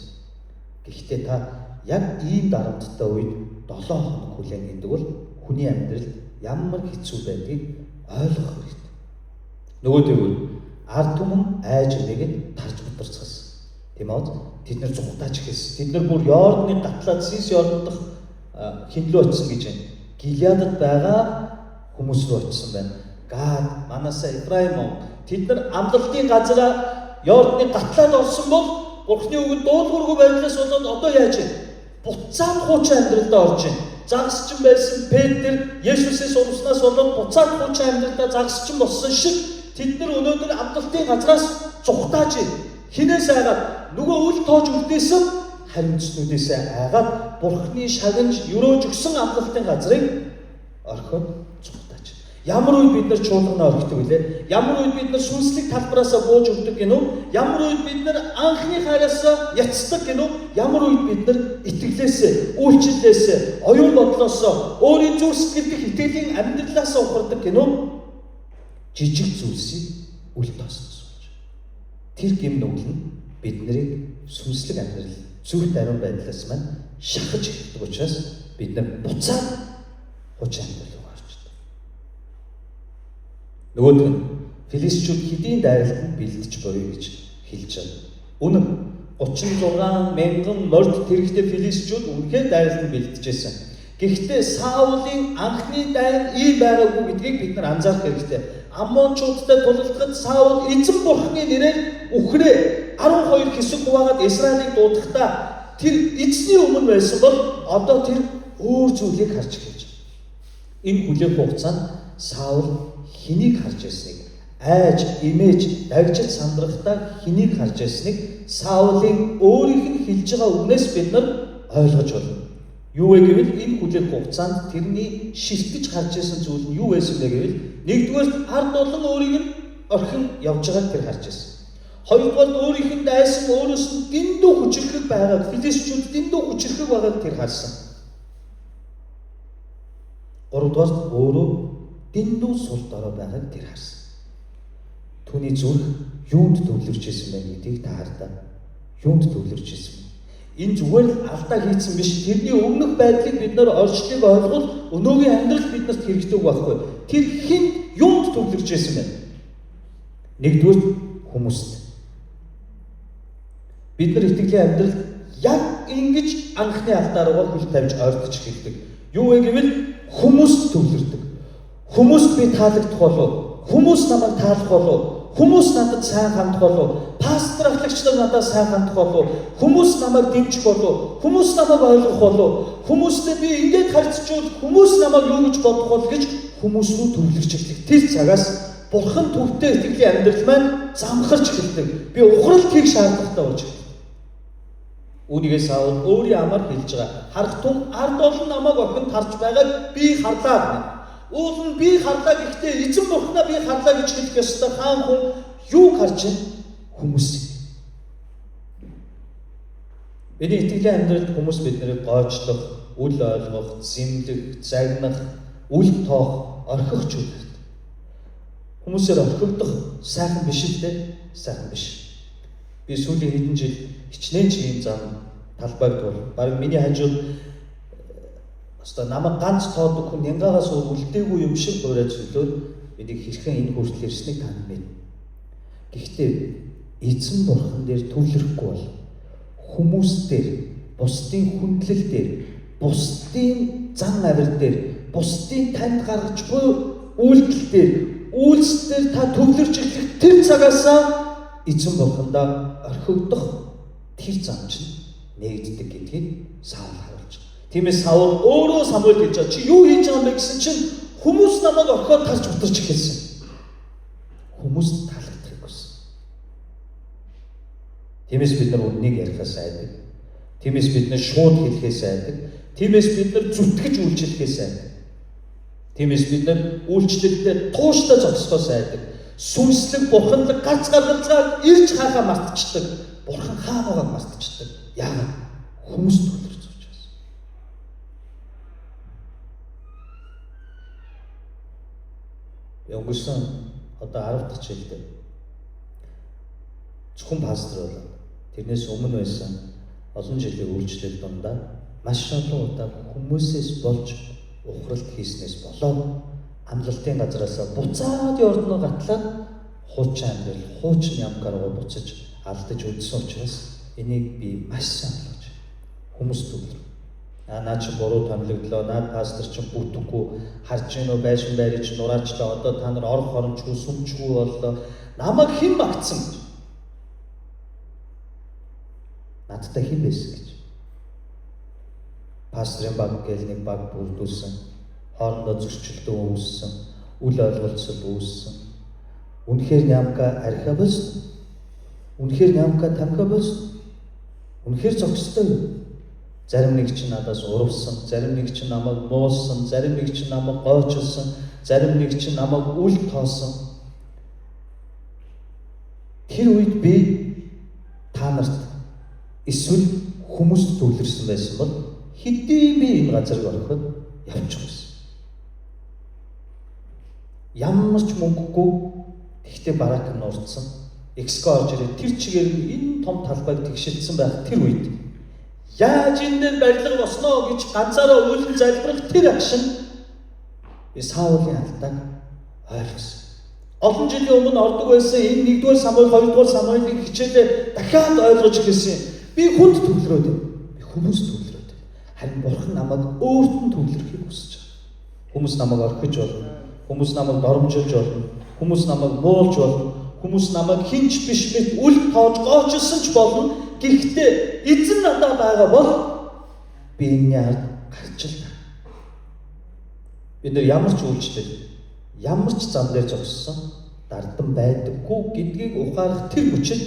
Гэхдээ та яг ийм дарамттай үед 7 хоног хүлээн гэдэг бол хүний амьдралд ямар хэцүү байдгийг ойлгох хэрэгтэй. Нөгөө тэгвэл ард түмэн айж нэгэд тарж бутарцсан. Тийм үү? Тэд нар зүгтаач гэсэн. Тэд нар бүр Йордны гатлаад Сис Йордон дахь хинлөө очсон гэж байна. Гилеадад байгаа хүмүүс рүү очсон байна. Гад, Манасаа, Ефраим тэд нар амлалтын газараа Йордны гатлаад орсон бол Бурхны үгэнд дуулуургүй байдлаас болоод одоо яаж вэ? Буцаад хуучин амьдралдаа орж байна. Загасчин байсан Петр Есүсээс урагснаас болоод буцаад хуучин амьдралдаа загасчин болсон шиг тэд нар өнөөдөр амлалтын газраас зүгтааж байна. Хинээс айгаад нөгөө үл тоож үлдээсэн харимтснуудээс айгаад Бурхны шагнаж өрөөж өгсөн амлалтын газрыг орхиод зүгтааж. Ямар үед бид нар чуулгана орхидог вүлээ? Ямар үед бид нар сүнслэг талбараасаа бууж өгдөг гинөө? Ямар үед бид нар анхны хайраасаа яцдаг гинөө? Ямар үед бид нар итгэлээсээ, үйлчлэлээсээ, оюун бодлоосоо, өөрийн зүрх сэтгэл дэх итгэлийн амьдралаасаа ухардаг гинөө? Жижиг зүйлсийг үл тоосноос. Тэр гэм нүгэл нь биднийг сүнслэг амьдрал, зүрх ариун байдлаас маань шахаж эхэлдэг учраас бид нар буцаад хучин амьдрал руу орчдөг. Нөгөөх нь Филистичүүд хэдийн дайралтанд бэлдэж буй гэж хэлж байна. Үнэн 36,000 морд тэрэгтэй Филистичүүд үнэхээр дайралтанд бэлдэжсэн. Гэхдээ Саулын анхны дайн ийм байгаагүй гэдгийг бид нар анзаарах хэрэгтэй. Аммончуудтай тулалдахад Саул эзэн бурхны нэрээр үхрээ 12 хэсэг хуваагаад Израилийг дуудахдаа тэр эзний өмнө байсан бол одоо тэр өөр зүйлийг харж эхэлж байна. Энэ хүлээх хугацаанд Саул хэнийг харж байсныг, айж, имэж, дагжиж сандрахтаа хэнийг харж байсныг Саулын өөрийнх нь хэлж байгаа үгнээс бид нар ойлгож байна. Юу вэ гэвэл энэ хүлээх хугацаанд тэрний шилтгэж харж байсан зүйл нь юу байсан бэ гэвэл нэгдүгээр ард болон өөрийг нь орхин явж байгааг тэр харж байсан. Хоёрдугаар өөрийнх нь дайсан өөрөөс нь дэндүү хүчрхэг байгааг, Филистичүүд дэндүү хүчрхэг байгааг тэр харсан. Гуравдугаар өөрөө дэндүү сул дорой байгааг тэр харсан. Түүний зүрх юунд төвлөрч исэн бэ гэдгийг та хардаа. Юунд төвлөрч исэн бэ? Энэ зүгээр л алдаа хийсэн биш. Тэрний өмнөх байдлыг бид нар орчлыг ойлгол өнөөгийн амьдрал биднэрт хэрэгтэй байхгүй. Тэр хэн юунд төвлөрч исэн бэ? Нэгдүгээр хүмүүст. Бид нар итгэлийн амьдрал яг ингэж анхны алдаараа хөл тавьж ойртож эхэлдэг. Юу вэ гэвэл хүмүүст төвлөрдөг. Хүмүүст би таалагдах болов? Хүмүүс намайг таалах болов? Хүмүүс надад сайн хандах болов? Пастор ахлагч нар надад сайн хандах болов? Хүмүүс намайг дэмжих болов? Хүмүүс намайг ойлгох болов? Хүмүүстэй би ингэж харьцчвал хүмүүс намайг юу гэж бодох бол гэж хүмүүс рүү төвлөрч эхэлдэг. Тэр цагаас Бурхан төвтэй итгэлийн амьдрал маань замхарч эхэлдэг. Би ухралт хийх шаардлагатай болж эхэлдэг. Үүнийгээ Саул өөрийн амаар хэлж байгаа. Харах тун ард олон намайг охин тарж байгааг би харлаа. Уул нь би харлаа гэхдээ эзэн бурхнаа би харлаа гэж хэлэх ёстой. Хаан хүн юу харж байна? Хүмүүс. Бидний итгэлийн амьдралд хүмүүс биднийг гойчлох, үл ойлгох, зэмлэх, загнах, үл тоох, орхих ч үгүй. Хүмүүсээр орхигдох сайхан биш л дээ. Сайхан биш. Би сүүлийн хэдэн жил хичнээн чигийн зам талбайг бол баг миний хажууд өстой намайг ганц тоодог хүн янгаагаас үлдээгүй юм шиг хуурай зүйлүүд бидний хэрхэн энэ хүртэл ирснийг тань мэднэ. Гэхдээ эзэн бурхан дээр төвлөрөхгүй бол хүмүүс дээр, бусдын хүндлэл дээр, бусдын зан авир дээр, бусдын танд гаргаж буй үйлдэл дээр, үйлсээр та төвлөрч эхлэх тэр цагаасаа эзэн бурхандаа орхигдох тэр зам чинь нэгддэг гэдгийг Саул харуулж байна. Тиймээс Саул өөрөө Самуэль хэлж байгаа. Чи юу хийж байгаа юм бэ гэсэн чинь хүмүүс намайг орхиод тарж утарч эхэлсэн. Хүмүүст таалагдахыг хүссэн. Тиймээс бид нар үннийг ярихаас айдаг. Тиймээс бид нар шууд хэлэхээс айдаг. Тиймээс бид нар зүтгэж үйлчлэхээс айдаг. Тиймээс бид нар үйлчлэлдээ тууштай зогсохоос айдаг. Сүнслэг бурханлаг гац гаргалзаад ирж хаахаа мартчихдаг. Бурхан хаа байгааг мартчихдаг. Яагаад? Хүмүүс төвлөрч учраас. Өнгөрсөн одоо 10 дахь жилдээ зөвхөн пастор болоод тэрнээс өмнө байсан олон жилийн үйлчлэл дундаа маш олон удаа хүмүүсээс болж ухралт хийснээс болоод амлалтын газараасаа буцаад ордноо гатлаад хуучин амьдрал, хуучин ямкаар буцаж алдаж үдсэн учраас энийг би маш сайн ойлгож хүмүүс төвлөр. Наа чи буруу томилогдлоо, наад пастор чи бүтэхгүй харж гинөө байшин байрыг чи нураачлаа, одоо та нар орох оромжгүй сүмчгүй боллоо. Намайг хэн багтсан гэж. Надтай хэн байсан гэж. Пастрын баг гэл нэг баг бүрдүүлсэн, хоорондоо зөрчилдөө үүссэн, үл ойлголцол үүссэн. Үнэхээр нямка архиа болсон. Үнэхээр нямка тамхи болсон. Үнэхээр зогстой юм. Зарим нэг чинь надаас урвсан, зарим нэг чинь намайг муулсан, зарим нэг чинь намайг гойчилсан, зарим нэг чинь намайг үл тоосон. Тэр үед би та нарт эсвэл хүмүүст төвлөрсөн байсан бол хэдий би энэ газарыг ороход явчих байсан. Ямар ч мөнгөгүй тэгтээ барак нуурцсан. Экско орж ирээд тэр чигээр энэ том талбайг тэгшилсэн байх тэр үед яаж энэ барилга босноо гэж ганцаараа үлэн залбирах тэр агшин би Саулын алдааг ойлгосон. Олон жилийн өмнө ордог байсан энэ 1-р Самуэль 2-р Самуэлийг хичээлээ дахиад ойлгож ирсэн. Би хүнд төвлөрөөд байна. Би хүмүүст төвлөрөөд байна. Харин Бурхан намайг өөрт нь төвлөрөхийг хүсэж байна. Хүмүүс намайг орхиж болно. Хүмүүс намайг доромжилж болно. Хүмүүс намайг муулж болно. Хүмүүс намайг хинч биш мэт үл тоож гоочилсон ч болно. Гэхдээ эзэн надад байгаа бол би энэ ард гарч л байна. Бид нар ямар ч үйлчлэл, ямар ч зам дээр зогссон дардан байдаггүй гэдгийг ухаарах тэр хүчил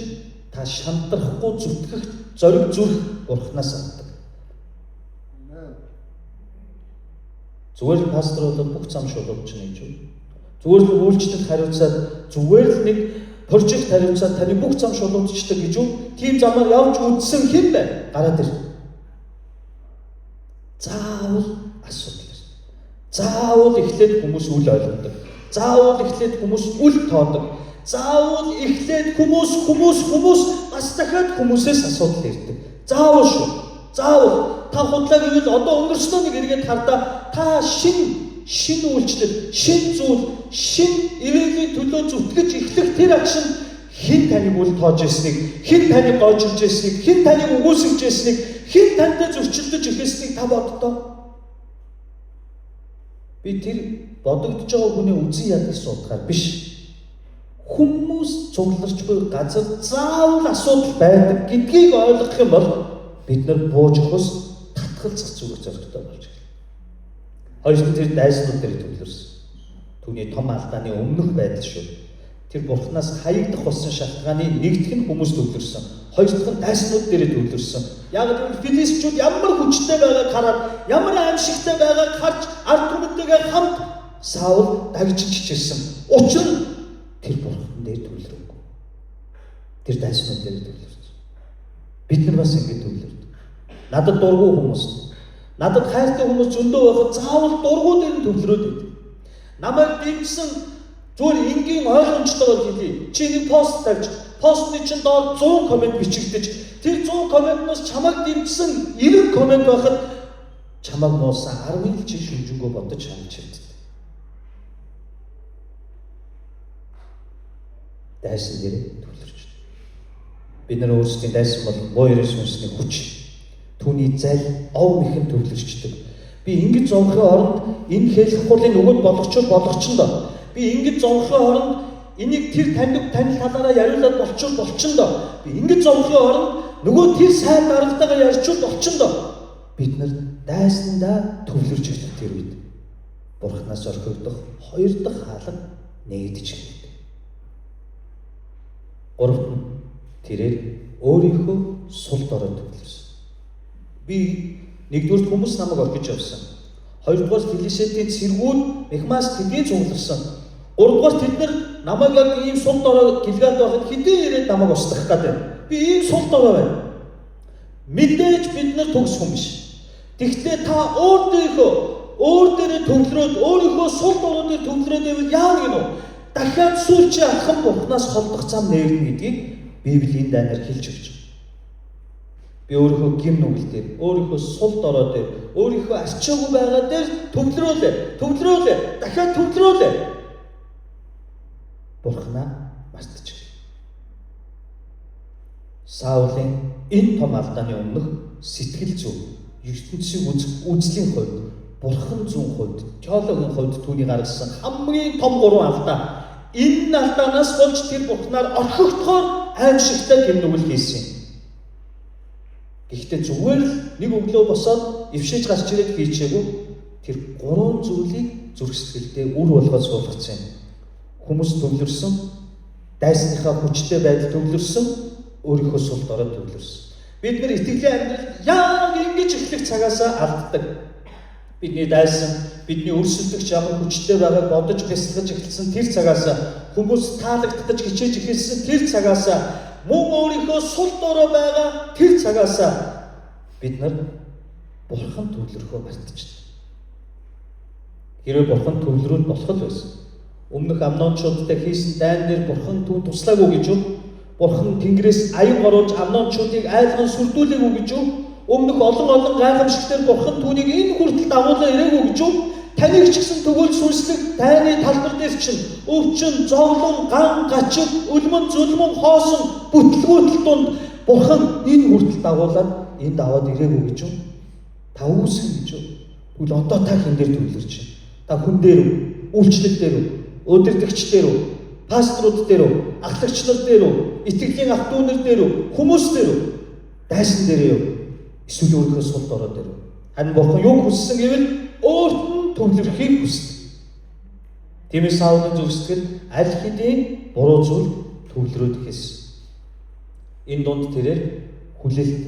та шантрахгүй зүтгэх зориг зүрх Бурханаас авдаг. Зүгээр л пастор болоод бүх зам шулуулж нэж үү? Зүгээр л үйлчлэл хариуцаад зүгээр л нэг прожект хариуцаад таны бүх зам шулуулждаг гэж үү? Тийм замаар явж үдсэн хэн бэ? Гараад ир. Заавал асуудал. Заавал эхлээд хүмүүс үл ойлгодог. Заавал эхлээд хүмүүс үл тоодог. Заавал эхлээд хүмүүс бас дахиад хүмүүсээс асуудал ирдэг. Заавал шүү. Заавал та худлаа гэвэл одоо өнгөрсөн нэг эргээд хардаа та шин үйлчлэл, шин зүйл, шин ивэгийн төлөө зүтгэж эхлэх тэр агшин хэн таныг үл тоож ирснийг, хэн таныг гоожилж ирснийг, хэн таныг үгүйсгэж ирснийг, хэн тантай зөрчилдөж ирснийг та боддоо. Би тэр бодогдож байгаа хүний үзэн ядыг судахаар биш. Хүмүүс цугларч буй газар заавал асуудал байдаг гэдгийг ойлгох юм бол бид нар бууж өгөхөөс татгалзах зүрх зоригтой болж байна. Хоёрын тэр дайснууд дээр төвлөрсөн. Түүний том алдааны өмнөх байдал шүү. Тэр Бурханаас хаягдах болсон шалтгааны нэгдүгээр нь хүмүүс төвлөрсөн. Хоёр дахь нь дайснууд дээр төвлөрсөн. Яг л филистичүүд ямар хүчтэй байгааг хараад, ямар аимшигтай байгааг харж ард түмэнтэйгээ хамт Саул дагжиж чичирсэн. Учир нь тэр Бурхан дээр төвлөрөв. Тэр дайснууд дээр төвлөрсөн. Бид нар бас ингэ төвлөрдөг. Надад дургүй хүмүүс, надад хайртай хүмүүс зөндөө байхад заавал дургүй дээр төвлөрөөд байдаг. Намайг дэмжсэн зүгээр энгийн ойлгомжтойгоор хэлье. Чи нэг пост тавьж, постны чинь доор 100 комент бичигдэж, тэр 100 комментноос чамайг дэмжсэн 90 коммент байхад чамайг нуусан 10 жил шүнжэнгөө бодож хандж ирдэг. Дайсан дээр төвлөрч байна. Бид нар өөрсдийн дайсан бол муу ярих сүнсний хүч. Түүний зал ов мэхэн төвлөрчдөг. Би ингэж зовхын оронд энэ хэлэхгүйлийн нөгөөд болгочиндоо. Би ингэж зовхын оронд энийг тэр танил талаараа яриулаад болчихондоо. Би ингэж зовхын оронд нөгөө тэр сайн даргатайгаа ярьчул болчихондоо. Бид нар дайсандаа төвлөрч ирдэг тэр үед Бурханаас орхигдох хоёр дахь хаалга нэгдэж ирдэг. Гуравт нь тэрээр өөрийнхөө сул дорой төвлөрсөн. Би нэгдүгээр хүмүүс намайг орхиж явсан. Хоёрдугаар Филистичүүдийн цэргүүд Мехмас тэдний цугларсан. Гуравдугаар тэд нар намайг яг ийм сул дорой Гэлгалд байхад хэдийн ирээд намайг устгах гэдэг. Би ийм сул дорой байна. Мэдээж бид нар төгс хүн биш. Тэгвэл та өөр дээрээ төвлөрөөд өөрийнхөө сул дорой дээр төвлөрөөд байвал яа гэнэ үү? Дахиад сүүлчийн алхам Бурханаас холдох зам нэрнэ гэдгийг Библийн дайнаар хэлж өгч байна. Би өөрийнхөө гим нүгэл дээр, өөрийнхөө сул дорой дээр, өөрийнхөө арчаагүй байгаа дээр төвлөрөөлээ, дахиад төвлөрөөлээ. Бурханаа мартаж. Саулын энэ том алдааны өмнөх сэтгэл зүй, ертөнцийн үзлийн хувьд, Бурхан зүүн хувьд, теологийн хувьд түүний гаргасан хамгийн том 3 алдаа. Энэ алдаанаас болж тэр Бурханаар орхигдохоор аимшигтай гимнүгэл хийсэн юм. Гэхдээ зүгээр л нэг өглөө босоод эвшээж гарч ирээд хийчихээгүй тэр 3 зүйлийг зүрх сэтгэлдээ үр болгоод суулгацсан юм. Хүмүүс төвлөрсөн, дайсныхаа хүчтэй байдал төвлөрсөн, өөрийнхөө сул дорой төвлөрсөн. Бид нар итгэлийн амьдралд яг ингэж эхлэх цагаасаа алддаг. Бидний дайсан, бидний өрсөлдөгч ямар хүчтэй байгааг бодож бясалгаж эхэлсэн тэр цагаас хүмүүс таалагдаж хичээж эхэлсэн тэр цагаас мөн өөрийнхөө сул дорой байгаа тэр цагаас бид нар Бурхан төвлөрөхөө мартчихлаа. Хэрвээ Бурхан төвлөрүүл болох л байсан. Өмнөх Амнончуудтай хийсэн дайн дээр Бурхан түүнд туслаагүй гэж юу? Бурхан Тэнгэрээс аян оруулж Амнончуудыг айлган сүрдүүлээгүй гэж юу? Өмнөх олон гайхамшигтэр Бурхан түүнийг энэ хүртэл дагуулсан ирээгүй гэж юу? Таныг ч гэсэн тэгвэл сүнслэг тайны талбар дээр чинь өвчин, зовлон, ган, гачиг, үлмэн, зүлмэн, хоосон, бүтлгүүтэл донд Бурхан энэ хүртэл дагуулад энд аваад ирээгүй гэж юу? Та үүсгэн гэж юу? Тэгвэл одоо та хэн дээр төвлөрч байна? Та хүн дээр үү? Үйлчлэл дээр үү? Удирдагч дээр үү? Пасторууд дээр үү? Ахлагч нар дээр үү? Итгэлийн ах дүү нар дээр үү? Хүмүүс дээр үү? Дайсан дээр юу? Эсвэл өөрийнхөө сул дорой дээр үү? Харин Бурхан юу хүссэн гэвэл өөрт нь төвлөрөхийг хүсдэг. Тиймээс Саулын зөвсгөл аль хэдийн буруу зүйл төвлөрөөд хэлсэн. Энэ дунд тэрээр хүлээлт.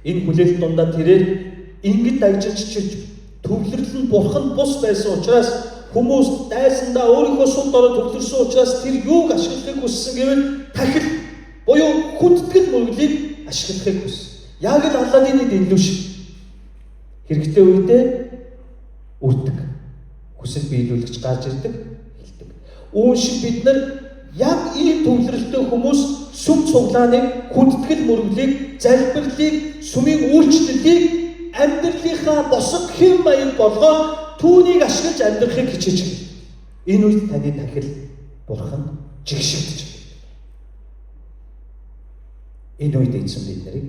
Энэ хүлээлт дундаа тэрээр ингэж дайжиж төвлөрөл нь Бурхан бус байсан учраас хүмүүс дайсандаа өөрийнхөө сул дорой төвлөрсөн учраас тэр юуг ашиглахыг хүссэн гэвэл тахил буюу хүндэтгэл мөрөглийг ашиглахыг хүссэн. Яг л Аладдины дэлгүү шиг хэрэгтэй үедээ үрдэг. Хүсэл биелүүлэгч гарч ирдэг, хэлдэг. Үүн шиг бид нар яг ийм төвлөрөлтөй хүмүүс сүм цуглааныг, хүндэтгэл мөрөглийг, залбирлыг, сүмийн үйлчлэлийг амьдралынхаа босог хэм маяг болгоод түүнийг ашиглаж амьдрахыг хичээж байна. Энэ үед таны тахил Бурхан жигшигдэж байна. Энэ үед эзэн бид нарыг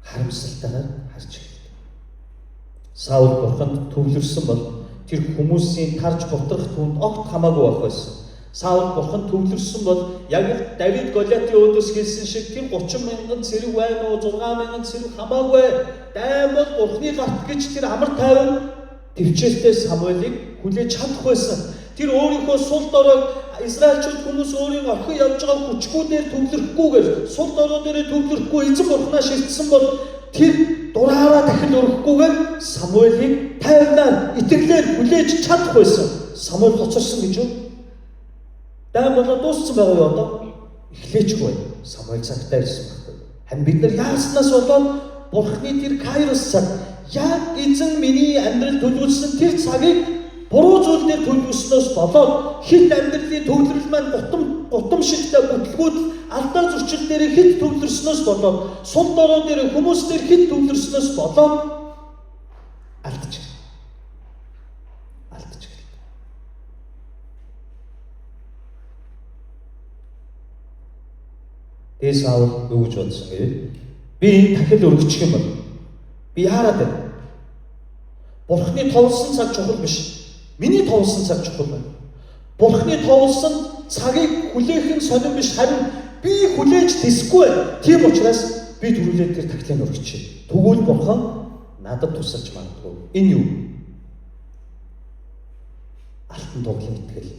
харамсалтайгаар харж эхэлдэг. Саул Бурханд төвлөрсөн бол тэр хүмүүсийн тарж бутрах түнд огт хамаагүй байх байсан. Саул Бурханд төвлөрсөн бол яг л Давид Голиатын өөдөөс хэлсэн шиг тэр 30,000 цэрэг байна уу 6,000 цэрэг хамаагүй дайм бол Бурханы гарт гэж тэр амар тайван төвчээртэй Самуэлийг хүлээж чадах байсан. Тэр өөрийнхөө сул доройг Израильчууд хүмүүс өөрийн орхин явж байгаа хүчгүүдээр төвлөрөхгүйгээр сул дорой дээр төвлөрөхгүй эзэн Бурханаа шилжсэн бол тэр дураараа дахин өрөхгүйгээр Самуэлийг тайвнаар итгэлээр хүлээж чадах байсан. Самуэль хоцорсон гэж юу? Дай болоо дууссан байгаа юу одоо? Эхлээчгүй. Самуэль цагтаа ирсэн байна. Харин бид нар яаснаас болоод Бурханы тэр Кайрос цаг яг эзэн миний амьдрал төлөвлөсөн тэр цагийг буруу зүйлээр төлөвлөснөөс болоод хит амьдралын төвлөрөл маань гутамшигтай бүтлгүүд алдаа зөрчил дээр хит төвлөрснөөс болоод сул дорой дээр хүмүүс дээр хит төвлөрснөөс болоод алдчих. Тэгээд Саул юу гэж бодсон гэвэл би энэ тахил өргөчих юм бол би яарад байна? Бурхны товлсон цаг чухал биш. Миний товлсон цаг чухал байна. Бурхны товлсон цагийг хүлээх нь сонирн биш харин би хүлээж тэсэхгүй. Тийм учраас би төрүүлээд тэр тахилыг өргөчих. Тэгвэл Бурхан надад тусалж магадгүй. Энэ юу? Алтан тоглоом итгэл.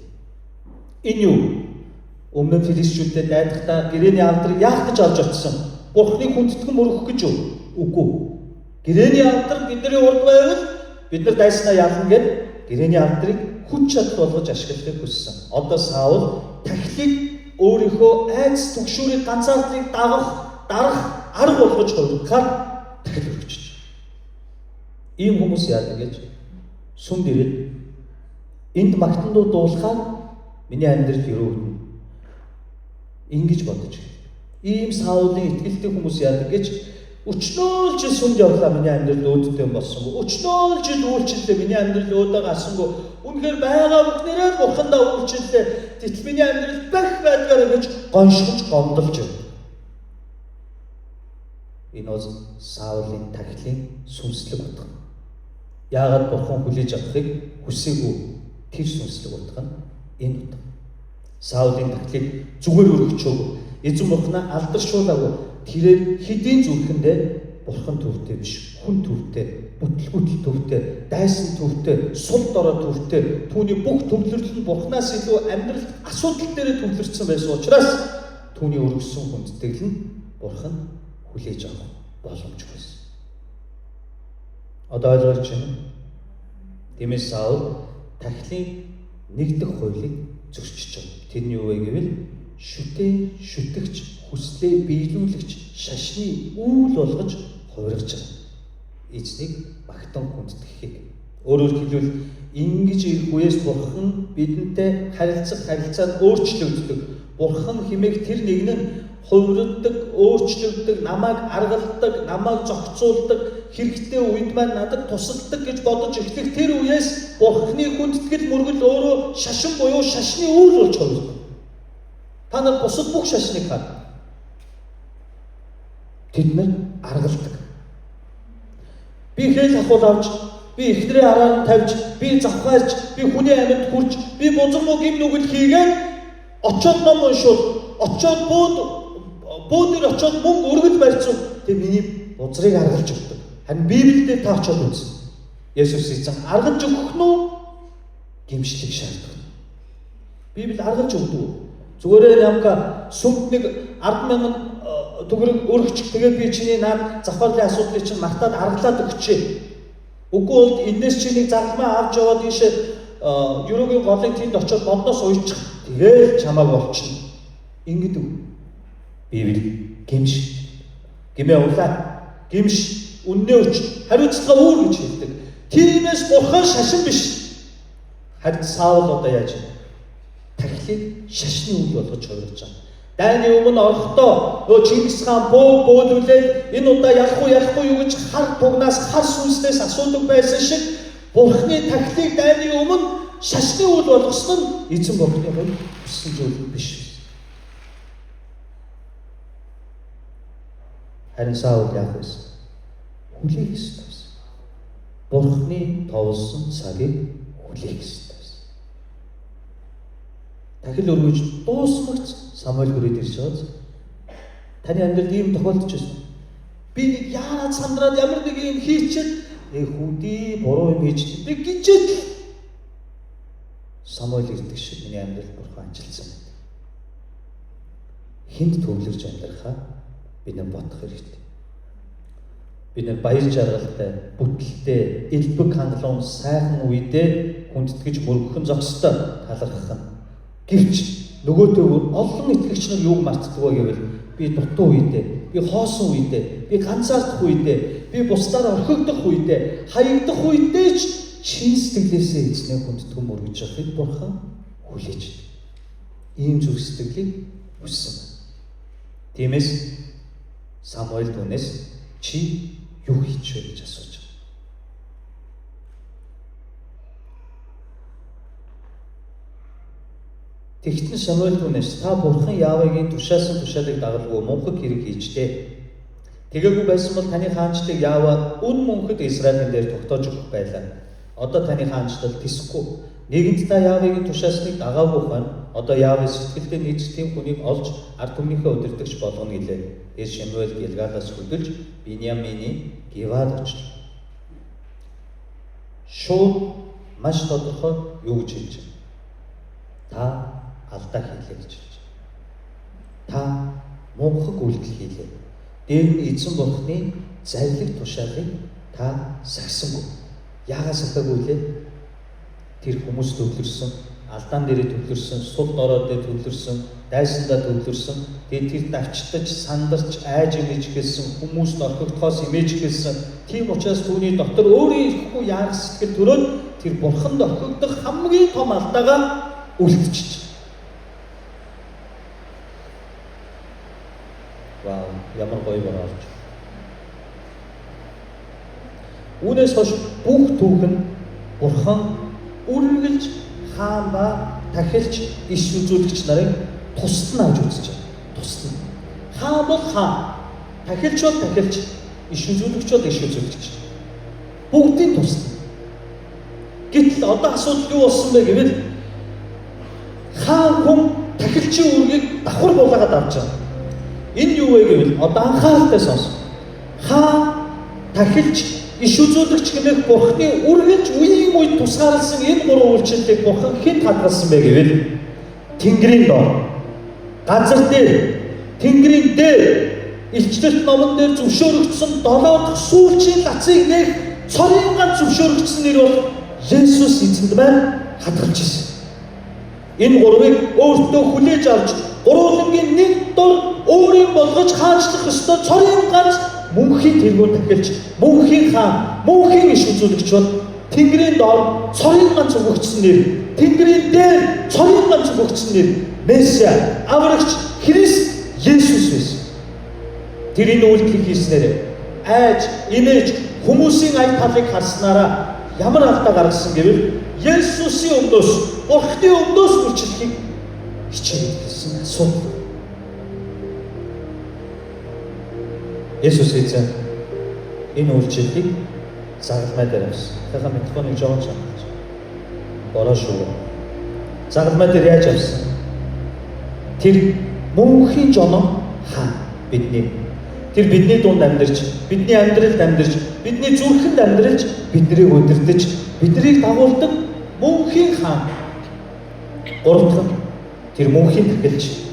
Энэ юу? Өмнө нь филистичүүдтэй дайдахдаа гэрээний алдрыг яах гэж авч очсон? Бурхны хүндэтгэн мөрөх гэж юу? Үгүй. Гэрээний алдар бидний урд байвал бид нар дайснаа яах нь гэд гэрээний алдрыг хүч чадал болгож ашиглахыг хүссэн. Одоо Саул тахилыг өөрийнхөө айц түгшүүрийг ганцаардлыг дарах арга болгож хувирахаар тахил өргөж. Ийм хүмүүс яадаг гэж сүмд ирээд энд магтандуу дуулахаар миний амьдрал өрөөнө. Ингэж бодож. Ийм Саулын итгэлтэй хүмүүс яадаг гэж өчнөө жил сүмд явлаа миний амьдрал өөдтэй болсон. Өчнөө жил үйлчлэлээ миний амьдрал өөдөө гасангүй. Үнэхээр байгаа бүхнээрээ Бурхандаа үйлчлэлээ. Тэтэл миний амьдрал бах байдгаар гэж гоншгож гомдолж байна. Энэ бол Саулын тахилын сүнслэг утга. Яагаад Бурхан хүлээж авахыг хүсээгүй тэр сүнслэг утга нь энэ утга. Саулын тахилыг зүгээр өргөчөөгүй. Эзэн Бурханаа алдаршуулаагүй. Тэрээр хэдийн зүрхэндээ Бурхан төвтэй биш, хүн төвтэй, бүтлгүүтэл төвтэй, дайсан төвтэй, сул дорой төвтэй, түүний бүх төвлөрөл нь Бурханаас илүү амьдралд асуудал дээр төвлөрсөн байсан учраас түүний өргөссөн хүндэтгэл нь Бурхан хүлээж авах боломжгүй байсан. Одоо ойлгож байна. Тиймээс Саул тахилын нэг дэх хуулийг зөрчиж байна. Тэр нь юу вэ гэвэл шүтэгч, хүслээ биелүүлэгч, шашны үйл болгож хувиргаж байгаа. Эзнийг магтан хүндэтгэхийг. Өөрөөр хэлбэл ингэж ирэх үеэс Бурхан бидэнтэй харилцаанд өөрчлөгддөг. Бурхан хэмээх тэр нэг нь хувирдаг, өөрчлөгддөг, намайг аргалдаг, намайг зохицуулдаг, хэрэгтэй үед маань надад тусалдаг гэж бодож эхлэх тэр үеэс Бурханы хүндэтгэл мөргөл өөрөө шашин буюу шашны үйл болж хувирдаг. Та нар бусад бүх шашныг хар. Тэд нар аргалдаг. Би хэл ахуул авч, би эхнэрээ араар нь тавьж, би завхаарч, би хүний амьд хурж, би бузар муу гим нүгэл хийгээд очоод ном уншуул, очоод буудэр очоод мөнгө өргөл барьцуул. Тэгээ миний бузрыг аргалж өгдөг. Харин Библиэд та очоод үз. Есүс эзэн аргалж өгөх нь гимшлиг шаарддаг. Библи аргалж өгдөг. Зүгээр ямка сүмд нэг 10,000 төгрөг өргөч тэгээд би чиний наад завхаарлын асуудлыг чинь мартаад аргалаад өгчээ. Үгүй бол энэс чиний зарламаа авч яваад ийшээ Юрогийн голын тэнд очоод бодноос уйчих. Тэгээд чамааг болчихно. Ингэдэг. Библи гимш. Гимээ улаа. Гимш үннээ өч. Хариуцлага үүр гэж хэлдэг. Тиймээс Бурхан шашин биш. Харин Саул одоо яаж вэ? Тахилыг шашны үйл болгож хувиргаж байгаа. Дайны өмнө орохдоо Чингис хаан бөөлүүлээд энэ удаа ялахгүй юу гэж хар тугнаас хар сүнснээс асуудаг байсан шиг Бурханы тахилыг дайны өмнө шашны үйл болгосон нь эзэн Бурханы хувьд хүссэн зүйл биш. Харин Саул яах вэ? Хүлээх ёстой байсан. Бурханы товлсон цагийг хүлээх ёстой. Тахил өргөж дуусмагц Самуэль хүрээд ирж байгаа. Таны амьдралд ийм тохиолдож байна. Би нэг яарад сандраад ямар нэг юм хийчихэд хүүдий буруу юм хийчихэд гिचээд Самуэль ирдэг шиг миний амьдралд Бурхан анжилсан байна. Хинд төвлөрж амьдрахаа бид нар бодох хэрэгтэй. Бид нар баяр жаргалтай, бүтэлтэй, элбэг хангалуун сайхан үедээ хүндэтгэж мөргөхөн зохистой талархах нь. Гэвч нөгөөдөө олон итгэгч нар юуг мартдаг вэ гэвэл би дутуу үедээ, би хоосон үедээ, би ганцаардах үедээ, би бусдаар орхигдох үедээ, хаягдах үедээ ч чин сэтгэлээсээ эзнээ хүндэтгэн мөргөж явахыг Бурхан хүлээж байна. Ийм зүрх сэтгэлийг хүссэн. Тиймээс Самуэль түүнээс чи юу хийчихвэ гэж асууж байна. Тэгтэн Самуэль түүнээс та Бурхан Яавагийн тушаасан тушаалыг дагалгүй мунхаг хэрэг хийжтэй. Тэгээгүү байсан бол таны хаанчлыг Яава үн мөнхөд Израилийн дээр тогтоож өгөх байлаа. Одоо таны хаанчлал тэсэхгүй. Нэгэнт та Яавагийн тушаасныг дагаагүй хань. Одоо Яавын сэтгэлдээ нийцэх тийм хүнийг олж ард түмнийхээ удирдагч болгоно гэлээ. Тэгээд Самуэль Гилгалаас хөдөлж Биньямины Гивад очлоо. Шууд маш тодорхой юу гэж хэлж байна. Та алдаа хийлээ гэж хэлж байна. Та мунхаг үйлдэл хийлээ. Дээр нь эзэн Бурханы зарлиг тушаалыг та сахисангүй. Яагаад сахаагүй лээ? Тэр хүмүүс төвлөрсөн, алдаан дээрээ төвлөрсөн, сул дорой дээр төвлөрсөн, дайсандаа төвлөрсөн. Тэгээд тэр давчтаж, сандарч, айж имэж хэлсэн, хүмүүст орхигдохоос имэж хэлсэн. Тийм учраас түүний дотор өөрөө ирэхгүй яарах сэтгэл төрөөд тэр Бурханд орхигдох хамгийн том алдаагаа үлдчихэж. Вау, ямар гоё болооч. Үүнээс хойш бүх түүх нь Бурхан үргэлж хаан ба тахилч иш үзүүлэгч нарыг тусад нь авч үзэж байна. Тусад нь. Хаан бол хаан, тахилч бол тахилч, иш үзүүлэгч бол иш үзүүлэгч. Бүгдийн тусад. Гэтэл одоо асуудал юу болсон бэ гэвэл хаан хүн тахилчийн үргийг давхар булаагаад авч байгаа. Энэ юу вэ гэвэл одоо анхааралтай сонс. Хаан, тахилч, иш үзүүлэгч гэмээр Бурханы үргэлж үеийн үед тусгаарласан энэ гурван үйлчлэлийг Бурхан хэн хадгалсан бэ гэвэл Тэнгэрийн дор, газар дээр, Тэнгэрийн дээр, илчлэлт номон дээр зөвшөөрөгдсөн 7 дахь сүүлчийн лацыг нээх цорын ганц зөвшөөрөгдсөн нэр бол Есүс эзэнд маань хадгалж ирсэн. Энэ гурвыг өөртөө хүлээж авч гурвангийн нэг дор өөрийн болгож хаачлах ёстой цорын ганц мөнхийн тэргүүн тахилч, мөнхийн хаан, мөнхийн иш үзүүлэгч бол Тэнгэрийн доор цорын ганц өгөгдсөн нэр, Тэнгэрийн дээр цорын ганц өгөгдсөн нэр Месиа, аврагч Христ Есүс байсан. Тэр энэ үйлдэлийг хийснээр айж, инээж хүмүүсийн ая талыг харснараа ямар алдаа гаргасан гэвэл Есүсийн өмнөөс, Бурхны өмнөөс үрчлэхийг хичээгээд хэлсэн асуудал. Есүс эзэн энэ үйлчлэлийг загалмай дээр авсан. Дахиад микрофоныг жоохон чамдаж. Бороо шүү. Загалмай дээр яаж авсан? Тэр мөнхийн жоноо хаан бидний. Тэр бидний дунд амьдарч, бидний амьдралд амьдарч, бидний зүрхэнд амьдарч, биднийг удирдах, биднийг дагуулдаг мөнхийн хаан. Гуравдах тэр мөнхийн тахилч.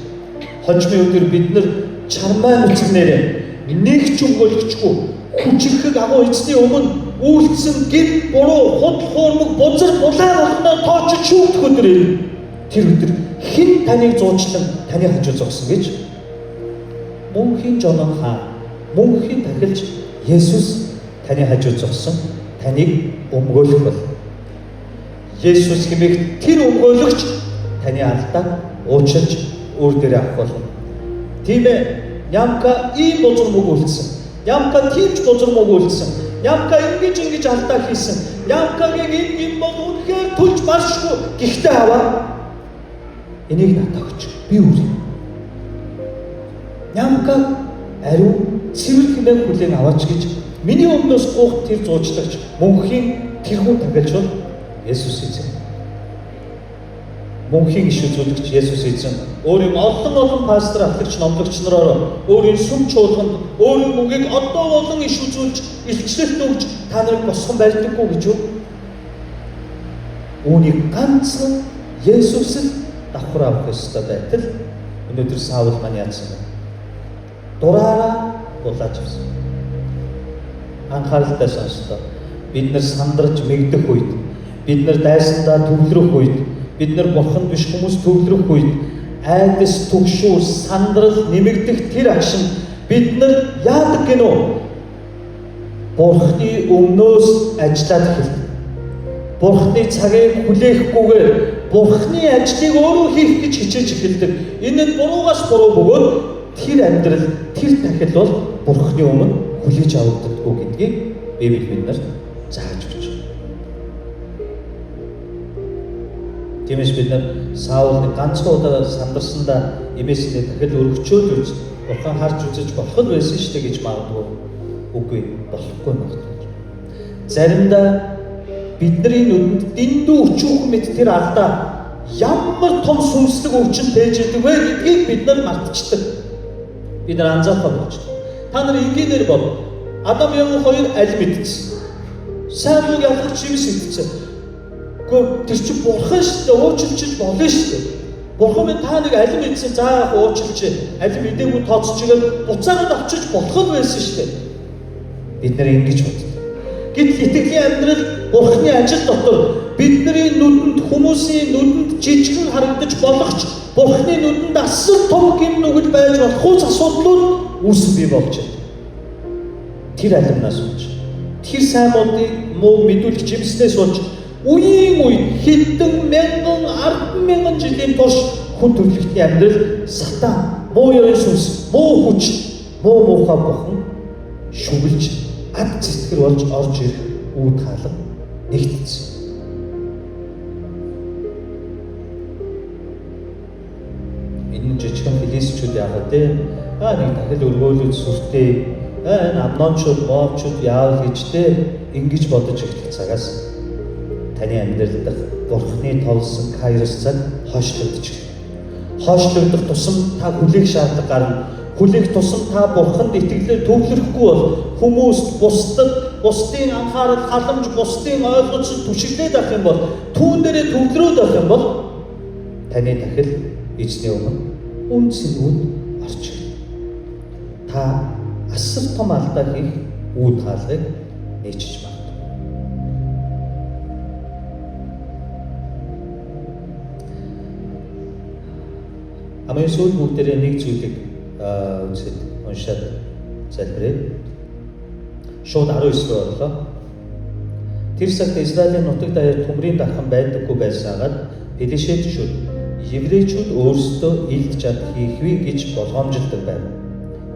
Хожмын өдөр бид нар чармай нүцгнээр нэг ч өмгөөлөгчгүй хүчрхэг агуу эзний өмнө үйлдсэн гид буруу худал хуурмаг бузар булаа болгоноор тоочж шүүгдэх өдөр ирнэ. Тэр өдөр хэн таныг зуучлан таны хажуу зогсон гэж мөнхийн жоноо хаан, мөнхийн тахилч Есүс таны хажуу зогсон, таныг өмгөөлөх бол. Есүс хэмээх тэр өмгөөлөгч таны алдааг уучлж өөр дээрээ авах болно. Тийм ээ. Ямка ийм бузармаг үлдсэн. Ямка тиймч бузармаг үлдсэн. Ямка ингэж алдаа хийсэн. Ямкагийн энэ бол үнэхээр түлж маршгүй. Гэхдээ аваа энийг надад өгч. Би үрээ. Ямка ариун цэвэр хэмээн хүлээн аваач гэж миний өмнөөс гуйх тэр зуучлагч мөнхийн тэрхүү тахилч бол Есүс эзэн. Мөнхийн иш үзүүлэгч Есүс эзэн өөрийн олон пастор, ахлагч, номлогч нараар өөрийн сүм чуулганд өөрийн мөнгийг одоо болон иш үзүүлж, илчлэлт өгж та нарыг босгон барьдаггүй гэж юу? Үүнийг ганцхан Есүсэд давхар авах ёстой байтал өнөөдөр Саул маань яасан бэ? Дураараа булааж авсан. Анхааралтай сонслоо. Бид нар сандарч мэгдэх үед, бид нар дайсандаа төвлөрөх үед, бид нар бурхан биш хүмүүс төвлөрөх үед айдас түгшүүр сандрал нэмэгдэх тэр агшин бид нар яадаг гинөө? Бурхны өмнөөс ажиллаад эхэлдэг. Бурхны цагийг хүлээхгүйгээр Бурхны ажлыг өөрөө хийх гэж хичээж эхэлдэг. Энэ нь буруугаас буруу бөгөөд тэр амьдрал, тэр тахил бол Бурхны өмнө хүлээж авагддаггүй гэдгийг Библи биднэрт зааж өгч байна. Тиймээс бид нар Саулны ганцхан удаа сандарсандаа эмээсээ дахил өргөчөөлж Бурхан харж үзэж болох нь байсан шүү дээ гэж магадгүй. Үгүй, болохгүй магадгүй. Заримдаа бидний нүдэнд дэндүү өчүүхэн мэт тэр алдаа ямар том сүнслэг өвчин тээж идэг вэ гэдгийг бид нар мартчихдаг. Бид нар анзаарах болж байна. Та нар энгийнээр бол Адам Яв хоёр аль мэдсэн. Сайн үг ялгах чимс идсэн. Гэхдээ тэр чинь бурхан шүү дээ, уучлж болно шүү дээ. Бурхан минь та нэг аль мэдсэн заа яг уучлж, аль мэдээгүй тооцож игээд буцаагаад авчиж болох нь байсан шүү дээ. Бид нар ингэж боддог. Гэтэл итгэлийн амьдрал Бурханы ажил дотор бидний нүдэнд, хүмүүсийн нүдэнд жижигхэн харагдаж болох ч Бурханы нүдэнд асар том гин нүгэл байж болох ус асуудлууд үүс бий болж байна. Тэр алимнаас болж, тэр сайн муу мэдүүлэх жимснээс болж үеийн үед хэдэн мянган, ард мянган жилийн турш хүн төрөлхтний амьдрал сатан, муу ёрын сүнс, муу хүч, муу муухай бурхан шүглж ад зэтгэр болж орж ирэх үүд хаалга нэгтсэн. Энэ жижигхэн филистичүүд яагаад те нэг дахил өргөөлөж сүртэй энэ амнончууд, моовчууд яавал гэж те ингэж бодож ихтэй цагаас таны амьдрал дах Бурханы товлсон кайрос цаг хойшлогдож байна. Хойшлогдох тусам та хүлээх шаардлага гарна. Хүлээх тусам та Бурханд итгэлээр төвлөрөхгүй бол хүмүүст, бусдын анхаарал, халамж, бусдын ойлгоцод түшиглээд авах юм бол, түүн дээрээ төвлөрөөд авах юм бол таны дахил эзний өмнө үн цэнүүд орж ирнэ. Та асар том алдаа хийх үүд хаалгыг нээчиж магадгүй. Хамгийн сүүл бүгдээрээ нэг зүйлийг үзээд уншаад залбирая. Шууд 19 руу орлоо. Тэр цагт Израилийн нутаг даяар төмрийн дархан байдаггүй байсаагаад Пелешетчүүд еврейчүүд өөрсдөө илт жад хийхвээ гэж болгоомжилдог байв.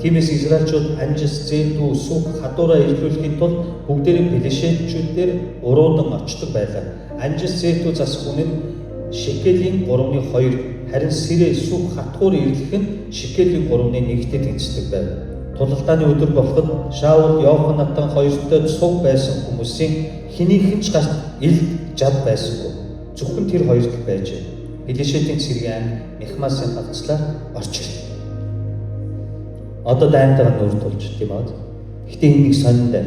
Тиймээс Израильчууд анжис, зээлдүү, сүх, хадуураа илрүүлэхийн тулд бүгдээрээ Пелешетчүүдээр уруудан очдог байлаа. Анжис, зээлдүү засах хүн нь шекелийн 3.2, харин сэрээ, сүх, хатгуур ирлэх нь шекелийн 3.1-тэй тэнцдэг байв. Тулалдааны өдөр болоход Шаул, Йоханатан хоёртой цуг байсан хүмүүсийн хэнийхэн ч гарт илт жад байсангүй. Зөвхөн тэр хоёр л байжээ. Пелешетийн цэргийн Михмасын хавцлаар орч ирлээ. Одоо дайнтайгаа нүүр тулж тийм аа. Гэтэ энэ нэг сониндаа.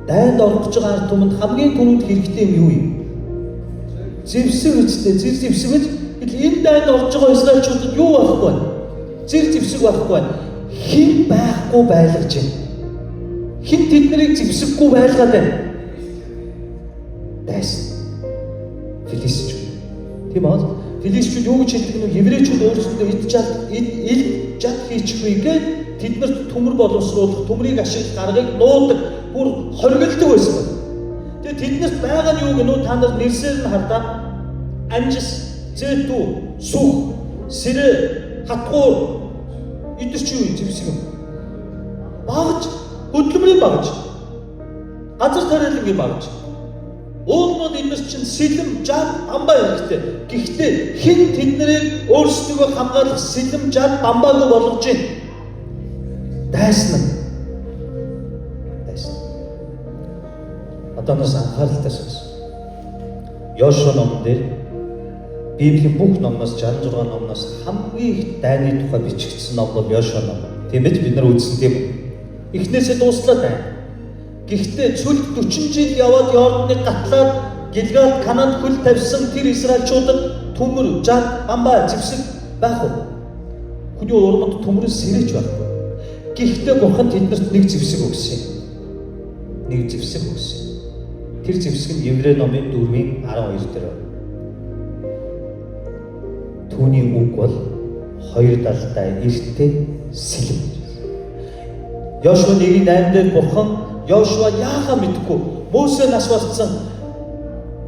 Дайнд орох гэж байгаа ард түмэнд хамгийн түрүүнд хэрэгтэй юм юу юм? Зэвсэг үстэй, зэр зэвсэг гэж энэ дайнд орж байгаа Израильчуудад юу байхгүй вэ? Зэр зэвсэг байхгүй вэ? Хэн байхгүй байлгаж байна? Хэн тэднийг зэвсэггүй байлгаад байна? Дайсан. Филистичүүд. Тийм аа. Филистичүүд юу гэж хэлдэг нь еврейчүүд өөрсдөө ил жад хийчихвээ гээд тэднэрт төмөр боловсруулах, төмрийг ашиглах аргыг нуудаг, бүр хоригддаг байсан. Тэгээ тэднэрт байгаа нь юу гэнэ үү? Та нар нэрсээр нь хардаа анжис, зээлдүү, сүх, сэрээ, хатгуур эдгээр чи юу зэвсэг юм? Багж, хөдөлмөрийн багж. Газар тариалангийн багж. Уулмод энэс чинь сэлэм, жад, бамбаа хэрэгтэй. Гэхдээ хэн тэднийг өөрсдөө хамгаалах сэлэм, жад, бамбааг болгож байна? Дайсан. Одооноос анхааралтай сонс. Йошуа номон дээр Библийн бүх номноос 66 номноос хамгийн их дайны тухай бичигдсэн ном бол Йошуа ном. Тийм ээ бид нар үзсэн тийм үү? Эхнээсээ дуслаа дайн. Гэхдээ цүлд 40 жил яваад Йорданыг гатлаад Гэлгал Канаанд хөл тавьсан тэр Израильчуудад төмөр, жад, бамбаа, зэвсэг байх уу? Хүний урманд төмөрөс сэрэж байхгүй. Гэхдээ Бурхан тэднэрт нэг зэвсэг өгсөн юм. Нэг зэвсэг өгсөн. Тэр зэвсэг нь Еврей номын 4:12 дээр байна. Түүний үг бол хоёр далтай эрттэй сэлэм. Йошуа 1:8 дээр Бурхан Йошуа яахаа мэдэхгүй Мөсө нас болсон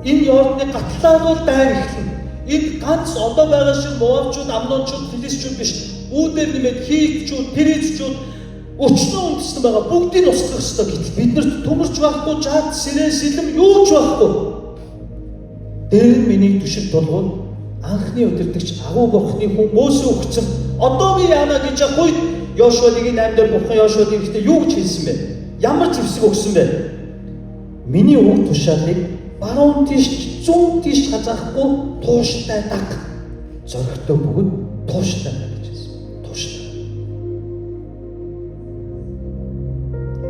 энэ Йордны гатлаагаар дайн эхлэн. Энд ганц одоо байгаа шиг Моавчууд, Амнончууд, Филистичүүд биш. Үүдээр нэмээд Хитчүүд, Перизчүүд өчнөө үндэстэн байгаа бүгдийг устгах ёстой гэтэл биднэрт төмөрч байхгүй, жад, сэрээ, сэлэм юу ч байхгүй. Дээр миний түшиг тулгууд анхны өдөртөгч агуу Бурханы хүн Мөсө өгсөн. Одоо би яана гэж ахуйд Йошуа 1:8 дээр Бурхан Йошуад ихтэй юу гэж хэлсэн бэ? Ямар зэвсэг өгсөн бэ? Миний үг тушаалыг баруун тийш, зүүн тийш хазаахгүй тууштай даг. Зоригтой бөгөөд тууштай гэж хэлсэн. Тууштай.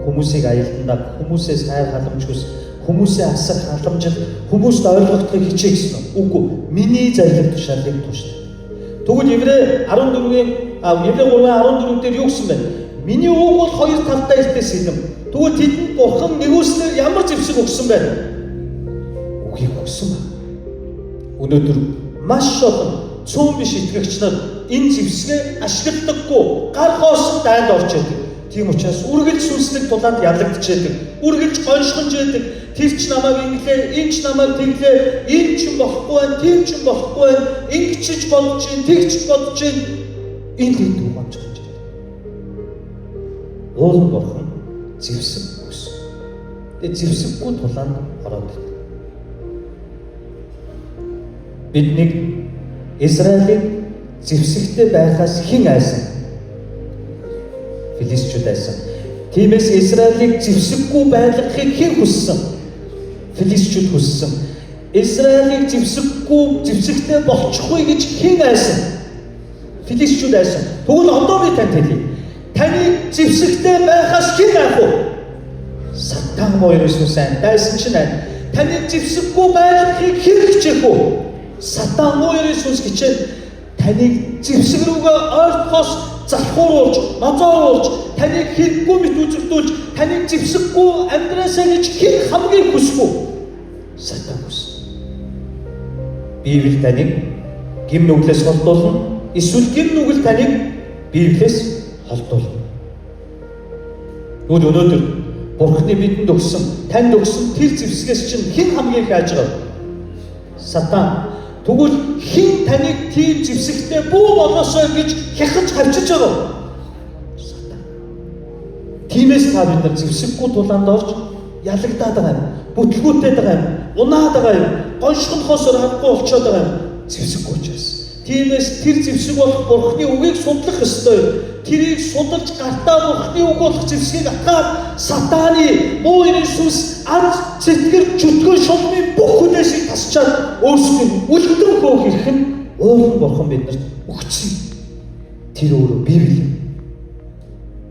Хүмүүсийг аялдандаа, хүмүүсээс хайр халамж хүс, хүмүүсээ асах халамжил, хүмүүст ойлгохыг хичээ гэсэн үг. Үгүй, миний зарим тушаалыг тууштай. Тэгвэл Еврей 3:14 дээр юу гэсэн бэ? Миний үг бол хоёр талтай эртээ сэлэм. Тэгвэл тэдэнд Бурхан нэгүслэр ямар зэвсэг өгсөн бэ? Үгийг өгсөн ба. Өнөөдөр маш олон цөөн биш итгэгч нар энэ зэвсгээ ашигладаггүй, гар хоосон дайнд орж идэг. Тийм учраас үргэлж сүнслэг тулаанд ялагдчихэдэг. Үргэлж гоншгонж байдаг. Тэр ч намайг инглээ, энэ ч намайг тэглээ, энэ ч болохгүй байх, тийм ч болохгүй байх, ингэчж болж гин, тэгч бодож гин. Энэ л дүүмж гэж. Уулын Бурхан зэвсэг өгсөн. Тэгээ зэвсэггүй тулаанд ороод ирдэг. Бидний Израилийн зэвсэгтэй байхаас хэн айсан? Филистичүүд айсан. Тиймээс Израилийг зэвсэггүй байлгахыг хэн хүссэн? Филистичүүд хүссэн. Израилийг зэвсэгтэй болчихгүй гэж хэн айсан? Филистичүүд айсан. Тэгвэл одоо би танд хэлье. Таныг зэвсэгтэй байхаас хэн айх вэ? Сатан мөр Иесусaan дайсан чинь аа. Таныг зэвсэггүй байлгахыг хэн хичээх вэ? Сатан мөр Иесус хичээл таныг зэвсэг рүүгээ ойртохоос залхууруулж, нозооруулж, таныг хэрэггүй мэт үзэгдүүлж, таныг зэвсэггүй амьдраасаа гэж хэн хамгийн хүсв? Сатан хүс. Библи таныг гим нүглээс холдуулна, Эсвэл гэр нүгэл таныг Библиэс холдуулна. Тэгвэл өнөөдөр Бурхны бидэнд өгсөн, танд өгсөн тэр зэвсгээс чинь хэн хамгийн их ажиглав? Сатан. Тэгвэл хэн таныг тийм зэвсэгтэй бүү болоосоо гэж хяхаж хавчиж байгаа? Сатан. Тиймээс та бид нар зэвсэггүй тулаанд орж ялагдаад байгаа юм. Бүтлгүүтээд байгаа юм. Унаад байгаа юм. Гоншгонхоосоор хавгүй болчиход байгаа юм. Зэвсэггүй учраас. Тиймээс тэр зэвсэг болох Бурхны үгийг судлах ёстой. Тэрийг судалж гартаа Бурхны үг болох зэвсгийг атгаад Сатаны муу ирэн сүнс ар сэтгэл чөтгөр шулмын бүх хүлээсийг тасчаад өөрсдөө үлдэн хөөх хэрэг нь уулын Бурхан биднэрт өгсөн. Тэр өөрөө Библи.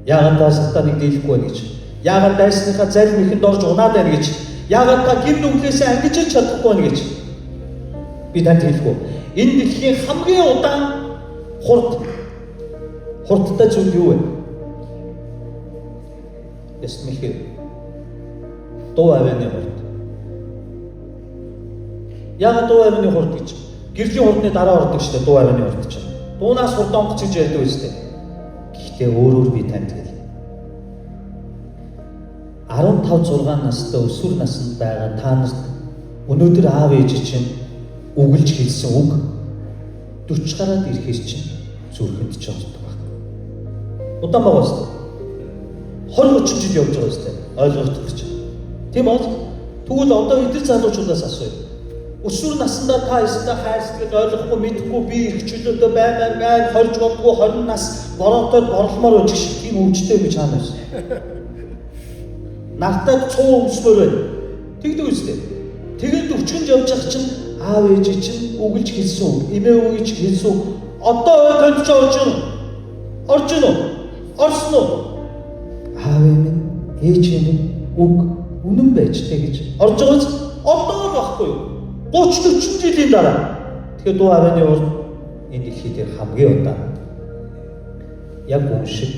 Яагаад та Сатаныг дийлэхгүй байна гэж? Яагаад дайсныхаа зарим ихэнд орж унаад байна гэж? Яагаад та гин нүглээсээ ангиж чадахгүй байна гэж? Би танд хэлэхгүй. Энэ дэлхийн хамгийн удаан хурдтай зүйл юу вэ? Ясмихэ. Дуу авины хурд. Яагаад дуу авины хурд гэж? Гэрлийн хурдны дараа ордог шүү дээ дуу авины хурд чинь. Дуунаас хурд онгоц гэж ярьдаг үстэй. Гэхдээ өөрөөр би танд хэлье. 15-6 настай өсвөр наснд байгаа та нарт өнөөдөр аав ээж чинь үгэлж хэлсэн үг 40 гараад ирэхээс чинь зүрхэнд ч ордог байна. Удаан байгаа шүү дээ. 20-30 жил явж байгаа шүү дээ. Ойлгогдох гэж. Тийм бол тэгвэл одоо эдгээр залуучуудаас асууя. Өсвөр наснда та эсвэл хайр сэтгэл ойлгохгүй мэдэхгүй би их чөлөөтэй баймаар хорж болдгоо 20 нас бороотой борломоор байж шиг тийм өвчтэй гэж хаана байсан. Нартад цуу өмсмөр байна. Тэгдэг үстэй. Тэгээд өвчгөнд явж явах чинь аав ээж чинь үгэлж хэлсэн үг, эмээ үгэж хэлсэн үг. Одоо танд ч орж ийн үү? Орсон уу? Аав минь ээж минь үг үнэн байж тээ гэж орж байгаач одоо л байхгүй юу? 30-40 жилийн дараа. Тэгэхээр дуу авины урд энэ дэлхий дээр хамгийн удаан. Яг үн шиг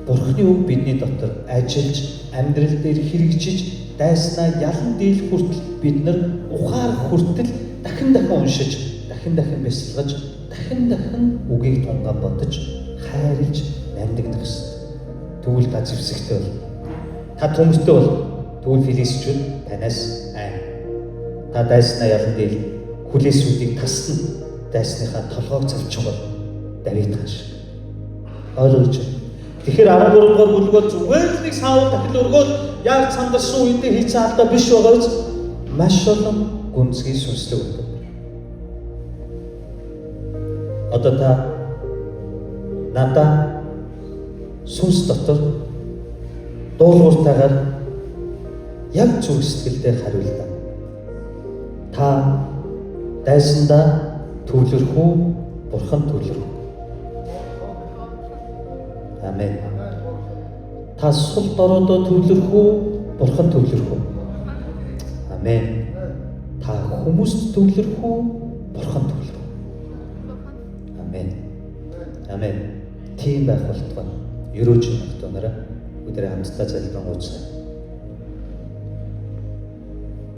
Бурхны үг бидний дотор ажиллаж, амьдрал дээр хэрэгжиж, дайснаа ялан дийлэх хүртэл бид нар ухаарах хүртэл дахин уншиж, дахин бясалгаж, дахин үгийг тунгаан бодож, хайрлж, амьдгах ёстой. Тэгвэл та зэвсэгтэй бол. Та төмөртэй бол. Тэгвэл Филистичүүд танаас айн. Та дайснаа ялан дийл хүлээсүүдийг тасна. Дайсныхаа толгойг завчих бол Давид хаан шиг. Ойлгож байна. Тэгэхээр 13 дугаар бүлгөөр зүгээр л нэг саавал дахил өргөөл яг сандарсан үедээ хийцэн алдаа биш байгаа биз? Маш олон гүнзгий сүнслэг өгдөг. Одоо та надаа сүнс дотор дуулууртайгаар яг зүрх сэтгэлдээ хариулна. Та дайсандаа төвлөрөх үү? Бурхан төвлөрөх үү? Амен. Та сул доройдоо төвлөрөх үү? Бурхан төвлөрөх үү? Амен. Та хүмүүст төвлөрөх үү? Бурхан төвлөрөх үү? Амен. Амен. Тийм байх болтугай. Ерөөж нөхдөөнөрөө өдрөө хамтдаа залбиран ууцгаая.